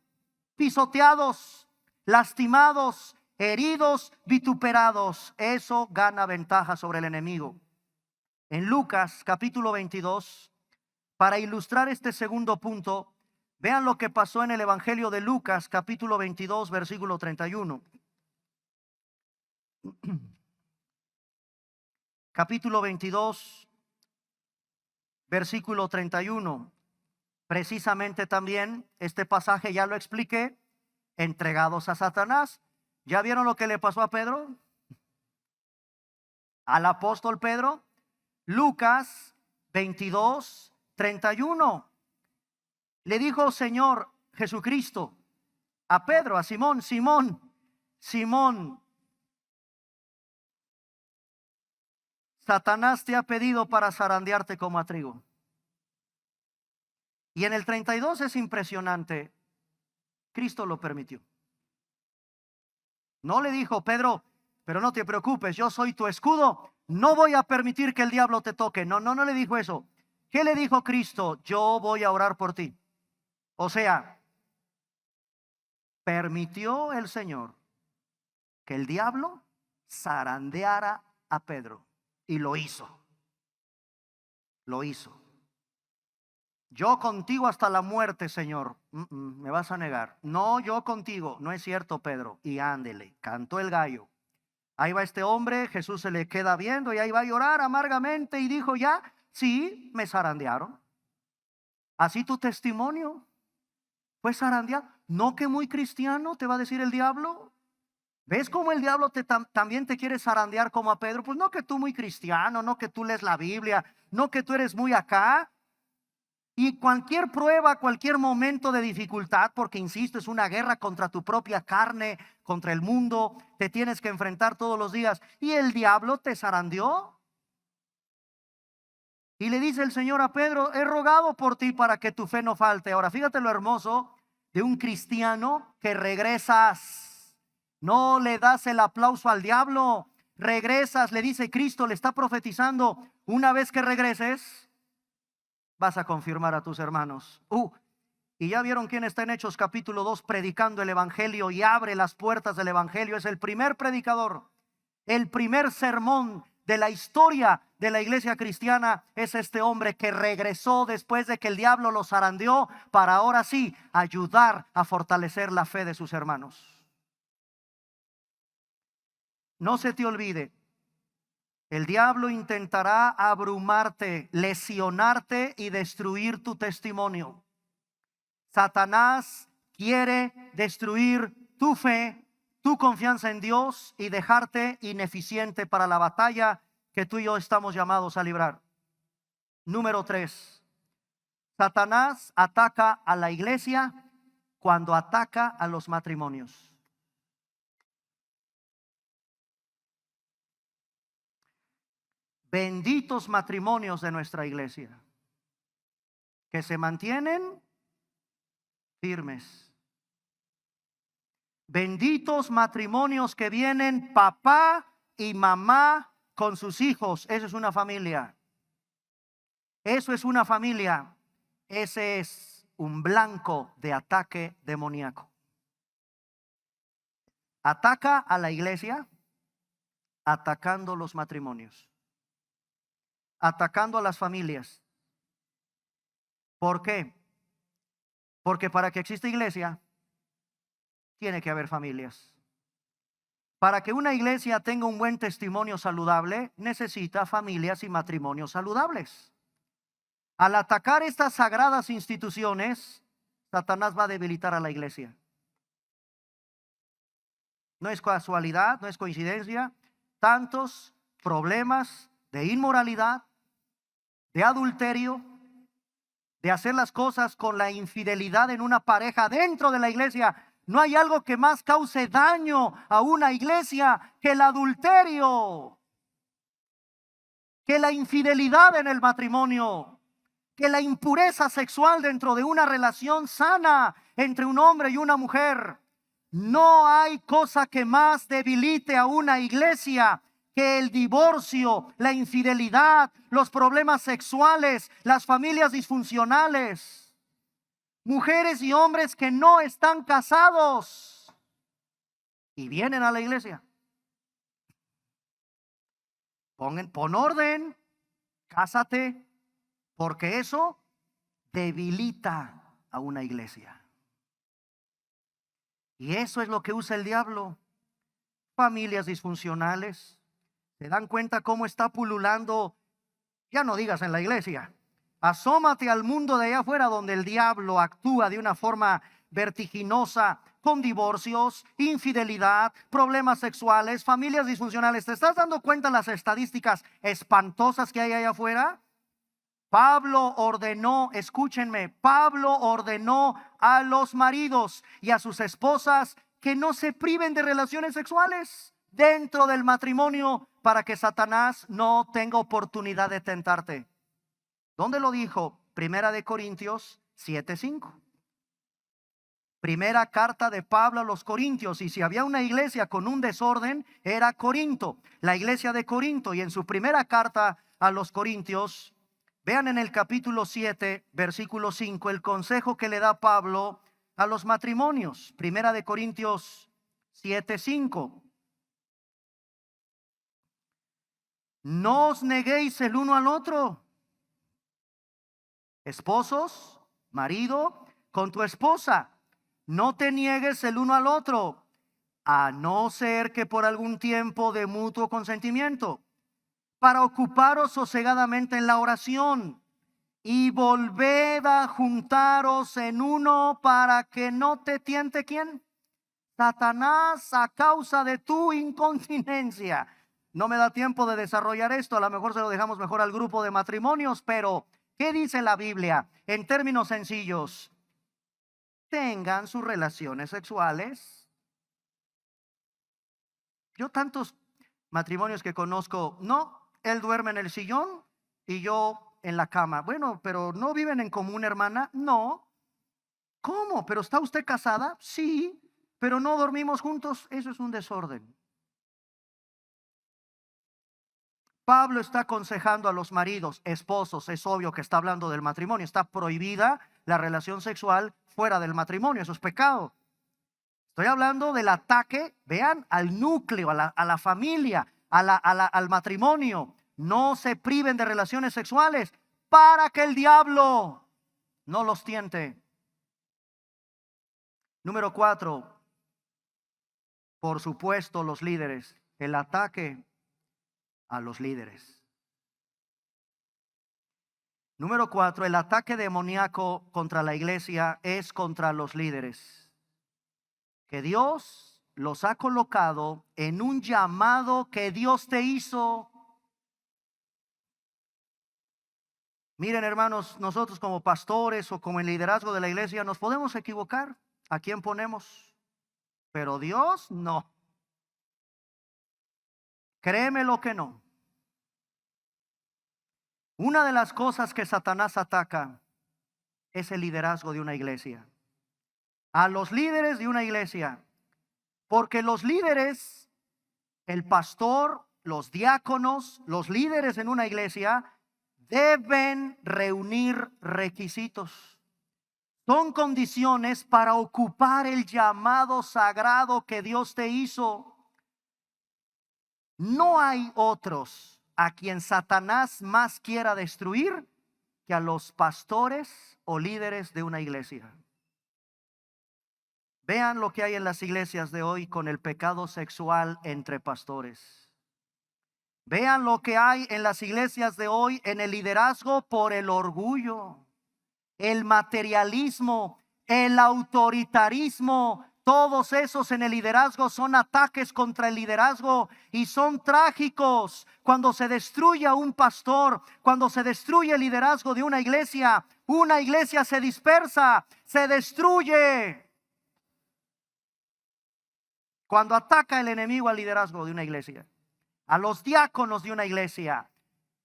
Pisoteados, lastimados, heridos, vituperados. Eso gana ventaja sobre el enemigo. En Lucas capítulo 22, para ilustrar este segundo punto, vean lo que pasó en el Evangelio de Lucas capítulo 22, versículo 31. Capítulo 22, versículo 31. Precisamente también este pasaje ya lo expliqué, entregados a Satanás. ¿Ya vieron lo que le pasó a Pedro? Al apóstol Pedro. Lucas 22, 31. Le dijo Señor Jesucristo a Pedro, a Simón: Simón, Simón, Satanás te ha pedido para zarandearte como a trigo. Y en el 32 es impresionante. Cristo lo permitió. No le dijo: Pedro, pero no te preocupes, yo soy tu escudo, no voy a permitir que el diablo te toque. No, no, no le dijo eso. ¿Qué le dijo Cristo? Yo voy a orar por ti. O sea, permitió el Señor que el diablo zarandeara a Pedro. Y lo hizo. Lo hizo. Yo contigo hasta la muerte, Señor. Me vas a negar. No, yo contigo. No es cierto, Pedro. Y ándele, cantó el gallo. Ahí va este hombre, Jesús se le queda viendo y ahí va a llorar amargamente y dijo: ya, sí, me zarandearon. Así tu testimonio fue zarandeado. No, que muy cristiano, te va a decir el diablo. ¿Ves cómo el diablo también te quiere zarandear como a Pedro? Pues no que tú muy cristiano, no que tú lees la Biblia, no que tú eres muy acá. Y cualquier prueba, cualquier momento de dificultad, porque insisto, es una guerra contra tu propia carne, contra el mundo, te tienes que enfrentar todos los días. Y el diablo te zarandeó. Y le dice el Señor a Pedro: he rogado por ti para que tu fe no falte. Ahora fíjate lo hermoso de un cristiano que regresas. No le das el aplauso al diablo. Regresas, le dice Cristo, le está profetizando: una vez que regreses, vas a confirmar a tus hermanos. Y ya vieron quién está en Hechos capítulo 2 predicando el evangelio y abre las puertas del evangelio. Es el primer predicador. El primer sermón de la historia de la iglesia cristiana es este hombre que regresó después de que el diablo lo zarandeó para ahora sí ayudar a fortalecer la fe de sus hermanos. No se te olvide, el diablo intentará abrumarte, lesionarte y destruir tu testimonio. Satanás quiere destruir tu fe, tu confianza en Dios y dejarte ineficiente para la batalla que tú y yo estamos llamados a librar. Número 3. Satanás ataca a la iglesia cuando ataca a los matrimonios. Benditos matrimonios de nuestra iglesia, que se mantienen firmes. Benditos matrimonios que vienen papá y mamá con sus hijos. Eso es una familia. Eso es una familia. Ese es un blanco de ataque demoníaco. Ataca a la iglesia atacando los matrimonios, atacando a las familias. ¿Por qué? Porque para que exista iglesia, tiene que haber familias. Para que una iglesia tenga un buen testimonio saludable, necesita familias y matrimonios saludables. Al atacar estas sagradas instituciones, Satanás va a debilitar a la iglesia. No es casualidad, no es coincidencia. Tantos problemas de inmoralidad, de adulterio, de hacer las cosas con la infidelidad en una pareja dentro de la iglesia. No hay algo que más cause daño a una iglesia que el adulterio. que la infidelidad en el matrimonio, que la impureza sexual dentro de una relación sana entre un hombre y una mujer. No hay cosa que más debilite a una iglesia que el divorcio, la infidelidad, los problemas sexuales, las familias disfuncionales. Mujeres y hombres que no están casados y vienen a la iglesia. Pon orden, cásate, porque eso debilita a una iglesia. Y eso es lo que usa el diablo. Familias disfuncionales. ¿Se dan cuenta cómo está pululando? Ya no digas en la iglesia. Asómate al mundo de allá afuera, donde el diablo actúa de una forma vertiginosa, con divorcios, infidelidad, problemas sexuales, familias disfuncionales. ¿Te estás dando cuenta las estadísticas espantosas que hay allá afuera? Pablo ordenó, escúchenme, Pablo ordenó a los maridos y a sus esposas que no se priven de relaciones sexuales dentro del matrimonio para que Satanás no tenga oportunidad de tentarte. ¿Dónde lo dijo? Primera de Corintios 7:5. Primera carta de Pablo a los Corintios. Y si había una iglesia con un desorden, era Corinto, la iglesia de Corinto. Y en su primera carta a los Corintios, vean en el capítulo 7, versículo 5, el consejo que le da Pablo a los matrimonios. Primera de Corintios 7:5. No os neguéis el uno al otro. Esposos, marido, con tu esposa, no te niegues el uno al otro, a no ser que por algún tiempo de mutuo consentimiento, para ocuparos sosegadamente en la oración, y volved a juntaros en uno para que no te tiente ¿quién? Satanás, a causa de tu incontinencia. No me da tiempo de desarrollar esto, a lo mejor se lo dejamos mejor al grupo de matrimonios, pero ¿qué dice la Biblia? En términos sencillos, tengan sus relaciones sexuales. Yo tantos matrimonios que conozco, no, él duerme en el sillón y yo en la cama. Bueno, pero ¿no viven en común, hermana? No. ¿Cómo? ¿Pero está usted casada? Sí, pero no dormimos juntos. Eso es un desorden. Pablo está aconsejando a los maridos, esposos, es obvio que está hablando del matrimonio. Está prohibida la relación sexual fuera del matrimonio, eso es pecado. Estoy hablando del ataque, vean, al núcleo, a la familia, al matrimonio. No se priven de relaciones sexuales para que el diablo no los tiente. Número 4, por supuesto, los líderes. El ataque a los líderes. Número 4, el ataque demoníaco contra la iglesia es contra los líderes. Que Dios los ha colocado en un llamado que Dios te hizo. Miren, hermanos, nosotros como pastores o como el liderazgo de la iglesia nos podemos equivocar. ¿A quién ponemos? Pero Dios no. Créeme lo que no. Una de las cosas que Satanás ataca es el liderazgo de una iglesia. A los líderes de una iglesia. Porque los líderes, el pastor, los diáconos, los líderes en una iglesia deben reunir requisitos. Son condiciones para ocupar el llamado sagrado que Dios te hizo. No hay otros a quien Satanás más quiera destruir que a los pastores o líderes de una iglesia. Vean lo que hay en las iglesias de hoy con el pecado sexual entre pastores. Vean lo que hay en las iglesias de hoy en el liderazgo por el orgullo, el materialismo, el autoritarismo. Todos esos en el liderazgo son ataques contra el liderazgo y son trágicos. Cuando se destruye a un pastor, cuando se destruye el liderazgo de una iglesia se dispersa, se destruye. Cuando ataca el enemigo al liderazgo de una iglesia, a los diáconos de una iglesia,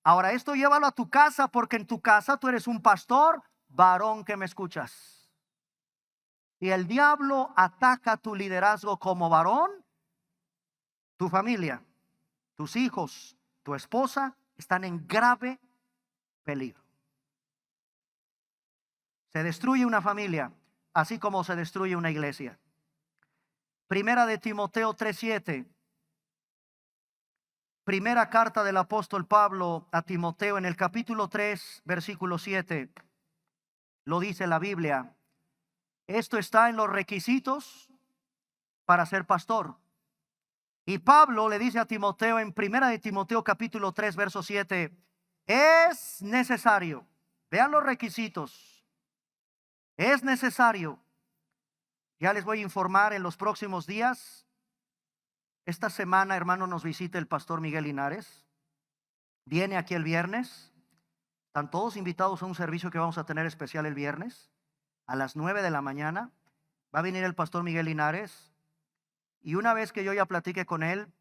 Ahora esto llévalo a tu casa, porque en tu casa tú eres un pastor, varón que me escuchas. Y el diablo ataca tu liderazgo como varón, tu familia, tus hijos, tu esposa están en grave peligro. Se destruye una familia, así como se destruye una iglesia. Primera de Timoteo 3:7. Primera carta del apóstol Pablo a Timoteo, en el capítulo 3, versículo 7. Lo dice la Biblia. Esto está en los requisitos para ser pastor. Y Pablo le dice a Timoteo en primera de Timoteo capítulo 3 verso 7, es necesario, vean los requisitos, es necesario, ya les voy a informar en los próximos días. Esta semana, hermano, nos visita el pastor Miguel Linares, viene aquí el viernes, están todos invitados a un servicio que vamos a tener especial el viernes, a las 9 de la mañana, va a venir el pastor Miguel Linares. Y una vez que yo ya platique con él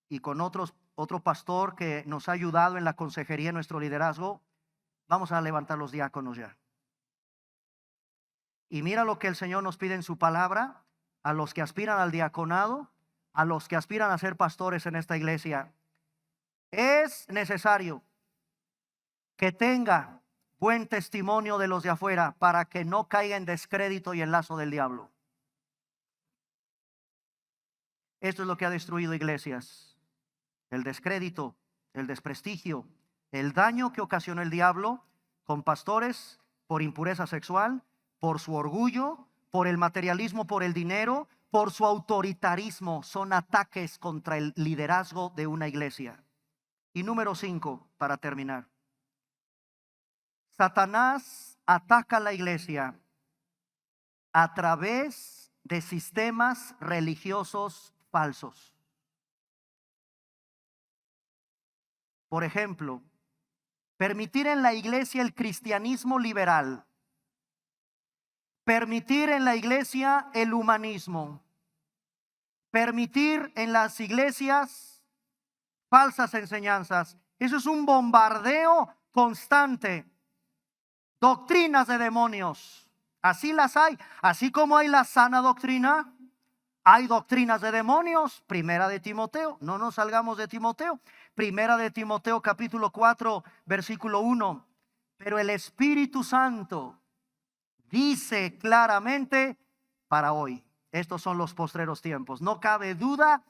y con otro pastor que nos ha ayudado en la consejería, en nuestro liderazgo, vamos a levantar los diáconos ya. Y mira lo que el Señor nos pide en su palabra, a los que aspiran al diaconado, a los que aspiran a ser pastores en esta iglesia. Es necesario que tenga buen testimonio de los de afuera para que no caiga en descrédito y en lazo del diablo. Esto es lo que ha destruido iglesias: el descrédito, el desprestigio, el daño que ocasionó el diablo con pastores por impureza sexual, por su orgullo, por el materialismo, por el dinero, por su autoritarismo. Son ataques contra el liderazgo de una iglesia. Y número 5, para terminar. Satanás ataca a la iglesia a través de sistemas religiosos falsos. Por ejemplo, permitir en la iglesia el cristianismo liberal, permitir en la iglesia el humanismo, permitir en las iglesias falsas enseñanzas. Eso es un bombardeo constante. Doctrinas de demonios, así las hay. Así como hay la sana doctrina, hay doctrinas de demonios. Primera de Timoteo, no nos salgamos de Timoteo. Primera de Timoteo capítulo 4 versículo 1. Pero el Espíritu Santo dice claramente para hoy. Estos son los postreros tiempos. No cabe duda,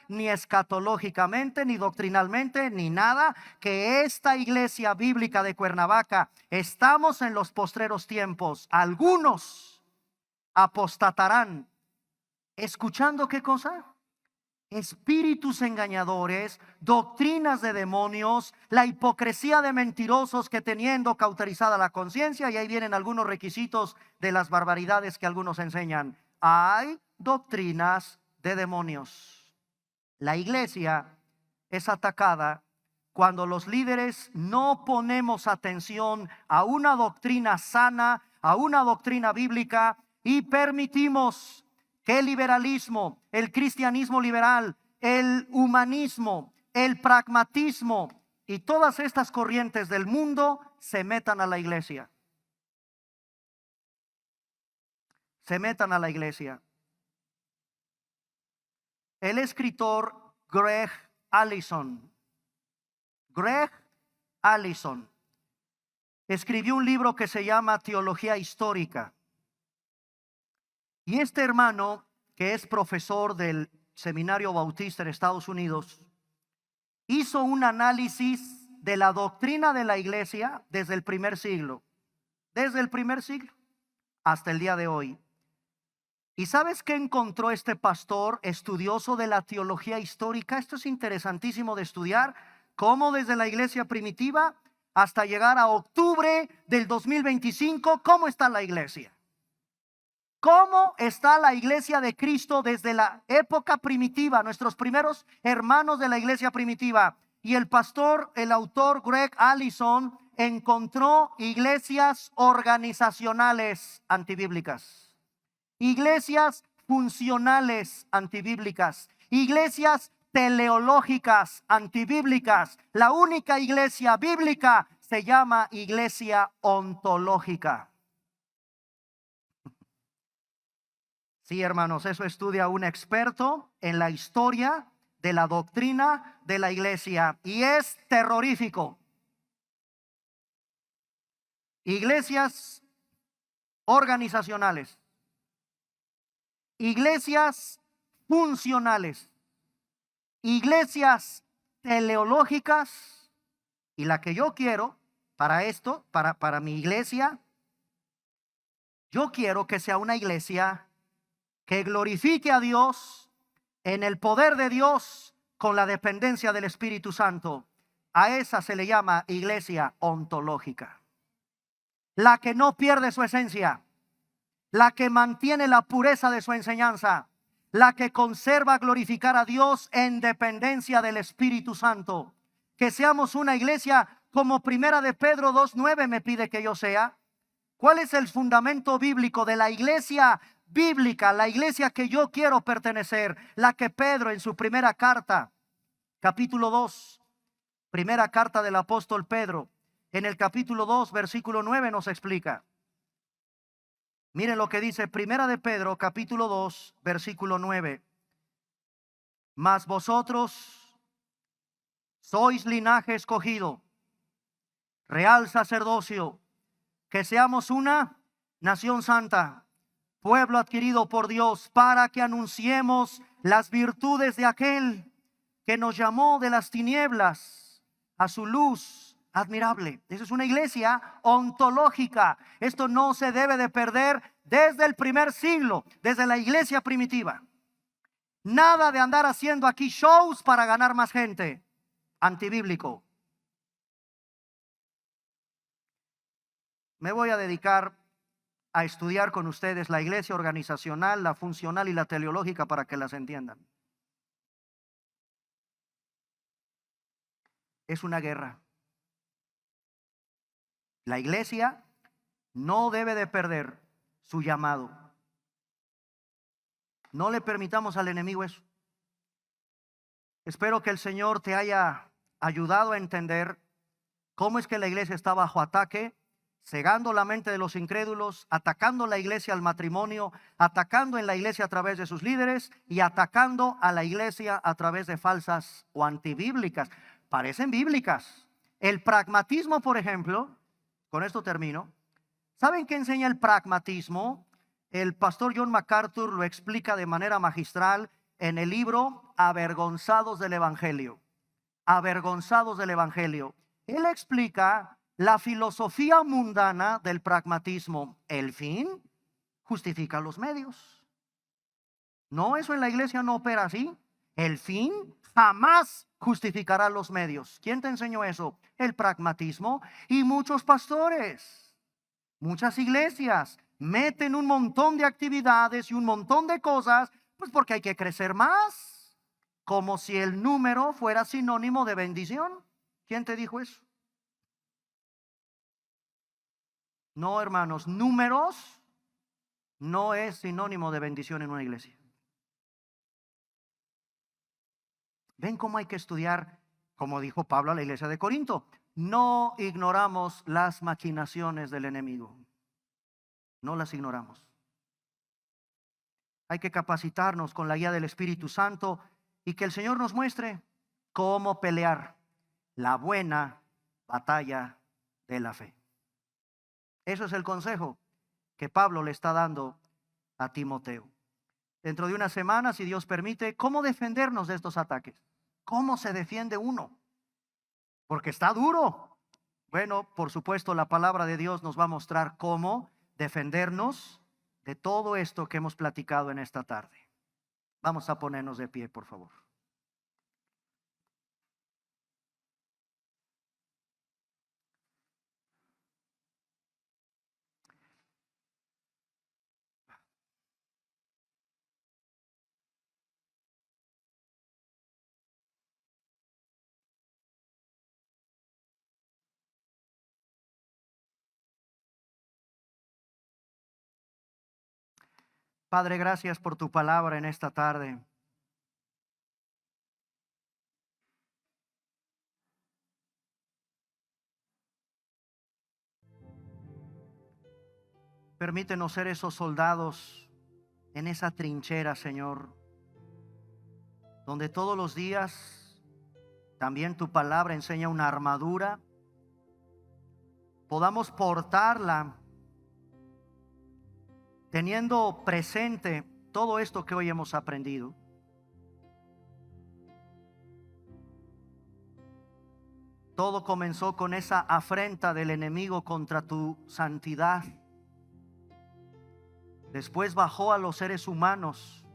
ni escatológicamente, ni doctrinalmente, ni nada, que esta iglesia bíblica de Cuernavaca, estamos en los postreros tiempos. Algunos apostatarán. ¿Escuchando qué cosa? Espíritus engañadores, doctrinas de demonios, la hipocresía de mentirosos que teniendo cauterizada la conciencia, y ahí vienen algunos requisitos de las barbaridades que algunos enseñan. Hay doctrinas de demonios. La iglesia es atacada cuando los líderes no ponemos atención a una doctrina sana, a una doctrina bíblica, y permitimos que el liberalismo, el cristianismo liberal, el humanismo, el pragmatismo y todas estas corrientes del mundo se metan a la iglesia. Se metan a la iglesia. El escritor Greg Allison escribió un libro que se llama Teología Histórica. Y este hermano, que es profesor del Seminario Bautista en Estados Unidos, hizo un análisis de la doctrina de la iglesia desde el primer siglo hasta el día de hoy. ¿Y sabes qué encontró este pastor estudioso de la teología histórica? Esto es interesantísimo de estudiar, cómo desde la iglesia primitiva hasta llegar a octubre del 2025, ¿cómo está la iglesia? ¿Cómo está la iglesia de Cristo desde la época primitiva? Nuestros primeros hermanos de la iglesia primitiva. Y el pastor, el autor Greg Allison, encontró iglesias organizacionales antibíblicas, iglesias funcionales antibíblicas, iglesias teleológicas, antibíblicas. La única iglesia bíblica se llama iglesia ontológica. Sí, hermanos, eso estudia un experto en la historia de la doctrina de la iglesia y es terrorífico. Iglesias organizacionales, iglesias funcionales, iglesias teleológicas, y la que yo quiero para esto, para mi iglesia, yo quiero que sea una iglesia que glorifique a Dios en el poder de Dios con la dependencia del Espíritu Santo. A esa se le llama iglesia ontológica. La que no pierde su esencia, la que mantiene la pureza de su enseñanza, la que conserva glorificar a Dios en dependencia del Espíritu Santo. Que seamos una iglesia como Primera de Pedro 2:9 me pide que yo sea. ¿Cuál es el fundamento bíblico de la iglesia bíblica, la iglesia que yo quiero pertenecer? La que Pedro en su primera carta, capítulo 2, primera carta del apóstol Pedro, en el capítulo 2, versículo 9 nos explica. Miren lo que dice Primera de Pedro, capítulo 2, versículo 9. Mas vosotros sois linaje escogido, real sacerdocio, que seamos una nación santa, pueblo adquirido por Dios, para que anunciemos las virtudes de aquel que nos llamó de las tinieblas a su luz admirable. Esa es una iglesia ontológica. Esto no se debe de perder desde el primer siglo, desde la iglesia primitiva. Nada de andar haciendo aquí shows para ganar más gente. Antibíblico. Me voy a dedicar a estudiar con ustedes la iglesia organizacional, la funcional y la teleológica para que las entiendan. Es una guerra. La iglesia no debe de perder su llamado. No le permitamos al enemigo eso. Espero que el Señor te haya ayudado a entender cómo es que la iglesia está bajo ataque, cegando la mente de los incrédulos, atacando la iglesia al matrimonio, atacando en la iglesia a través de sus líderes y atacando a la iglesia a través de falsas o antibíblicas. Parecen bíblicas. El pragmatismo, por ejemplo, con esto termino. ¿Saben qué enseña el pragmatismo? El pastor John MacArthur lo explica de manera magistral en el libro Avergonzados del Evangelio. Avergonzados del Evangelio. Él explica la filosofía mundana del pragmatismo. El fin justifica los medios. No, eso en la iglesia no opera así. El fin jamás justificará los medios. ¿Quién te enseñó eso? El pragmatismo. Y muchos pastores, muchas iglesias meten un montón de actividades y un montón de cosas, pues porque hay que crecer más, como si el número fuera sinónimo de bendición. ¿Quién te dijo eso? No, hermanos, números no es sinónimo de bendición en una iglesia. Ven cómo hay que estudiar, como dijo Pablo a la iglesia de Corinto. No ignoramos las maquinaciones del enemigo. No las ignoramos. Hay que capacitarnos con la guía del Espíritu Santo y que el Señor nos muestre cómo pelear la buena batalla de la fe. Eso es el consejo que Pablo le está dando a Timoteo. Dentro de unas semanas, si Dios permite, ¿cómo defendernos de estos ataques? ¿Cómo se defiende uno? Porque está duro. Bueno, por supuesto, la palabra de Dios nos va a mostrar cómo defendernos de todo esto que hemos platicado en esta tarde. Vamos a ponernos de pie, por favor. Padre, gracias por tu palabra en esta tarde. Permítenos ser esos soldados en esa trinchera, Señor, donde todos los días también tu palabra enseña una armadura, podamos portarla teniendo presente todo esto que hoy hemos aprendido. Todo comenzó con esa afrenta del enemigo contra tu santidad. Después bajó a los seres humanos.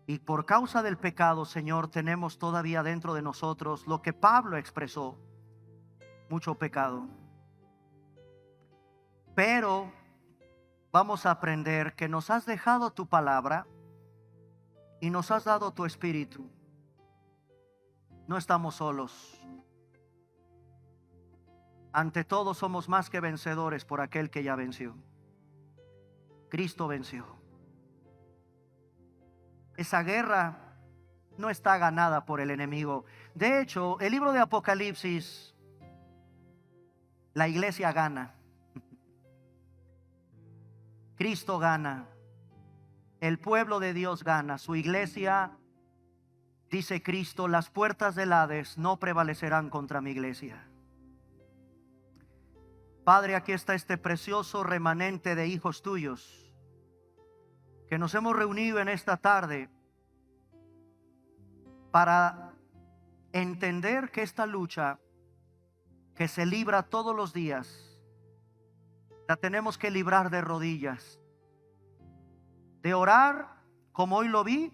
Y por causa del pecado, Señor, tenemos todavía dentro de nosotros lo que Pablo expresó: mucho pecado. Pero vamos a aprender que nos has dejado tu palabra y nos has dado tu espíritu. No estamos solos. Ante todo somos más que vencedores por aquel que ya venció. Cristo venció. Esa guerra no está ganada por el enemigo. De hecho, el libro de Apocalipsis, la iglesia gana. Cristo gana. El pueblo de Dios gana. Su iglesia, dice Cristo, las puertas del Hades no prevalecerán contra mi iglesia. Padre, aquí está este precioso remanente de hijos tuyos que nos hemos reunido en esta tarde para entender que esta lucha que se libra todos los días, la tenemos que librar de rodillas, de orar, como hoy lo vi,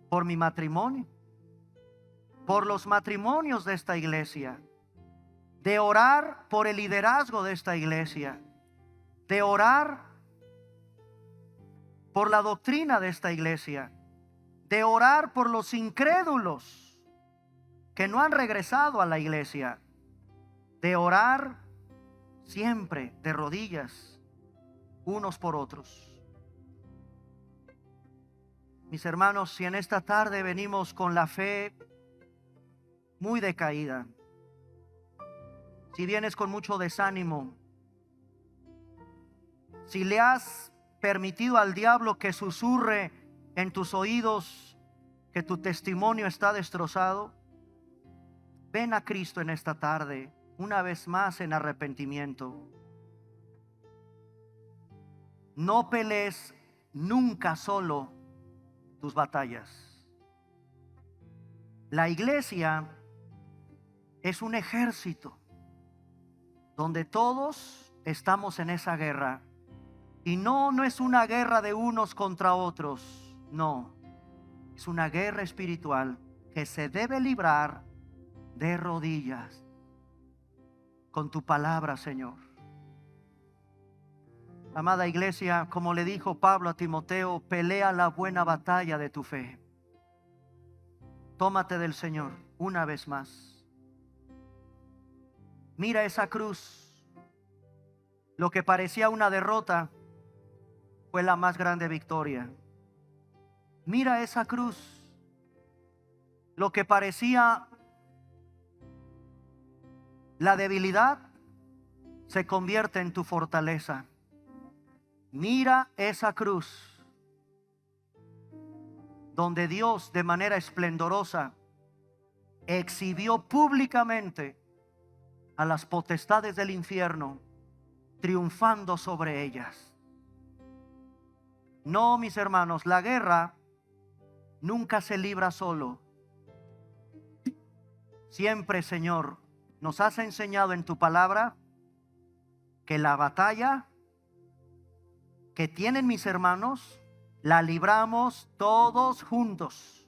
por mi matrimonio, por los matrimonios de esta iglesia, de orar por el liderazgo de esta iglesia, de orar por la doctrina de esta iglesia, de orar por los incrédulos que no han regresado a la iglesia, de orar siempre de rodillas unos por otros. Mis hermanos, si en esta tarde venimos con la fe muy decaída, si vienes con mucho desánimo, si le has permitido al diablo que susurre en tus oídos que tu testimonio está destrozado, ven a Cristo en esta tarde, una vez más en arrepentimiento. No pelees nunca solo tus batallas. La iglesia es un ejército donde todos estamos en esa guerra. Y no es una guerra de unos contra otros. No, es una guerra espiritual que se debe librar de rodillas con tu palabra, Señor. Amada iglesia, como le dijo Pablo a Timoteo, pelea la buena batalla de tu fe. Tómate del Señor una vez más. Mira esa cruz. Lo que parecía una derrota fue la más grande victoria. Mira esa cruz. Lo que parecía la debilidad se convierte en tu fortaleza. Mira esa cruz donde Dios de manera esplendorosa exhibió públicamente a las potestades del infierno, triunfando sobre ellas. No, mis hermanos, la guerra nunca se libra solo. Siempre, Señor, nos has enseñado en tu palabra que la batalla que tienen mis hermanos la libramos todos juntos,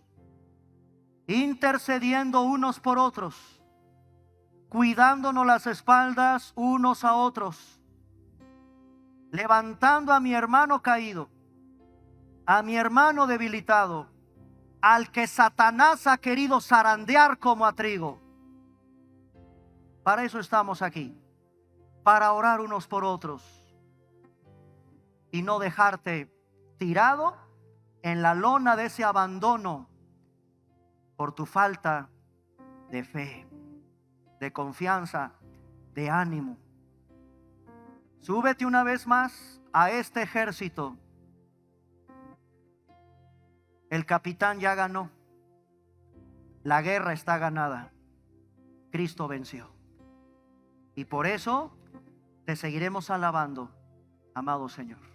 intercediendo unos por otros, cuidándonos las espaldas unos a otros, levantando a mi hermano caído, a mi hermano debilitado, al que Satanás ha querido zarandear como a trigo. Para eso estamos aquí, para orar unos por otros y no dejarte tirado en la lona de ese abandono por tu falta de fe, de confianza, de ánimo. Súbete una vez más a este ejército. El capitán ya ganó. La guerra está ganada. Cristo venció. Y por eso te seguiremos alabando, amado Señor.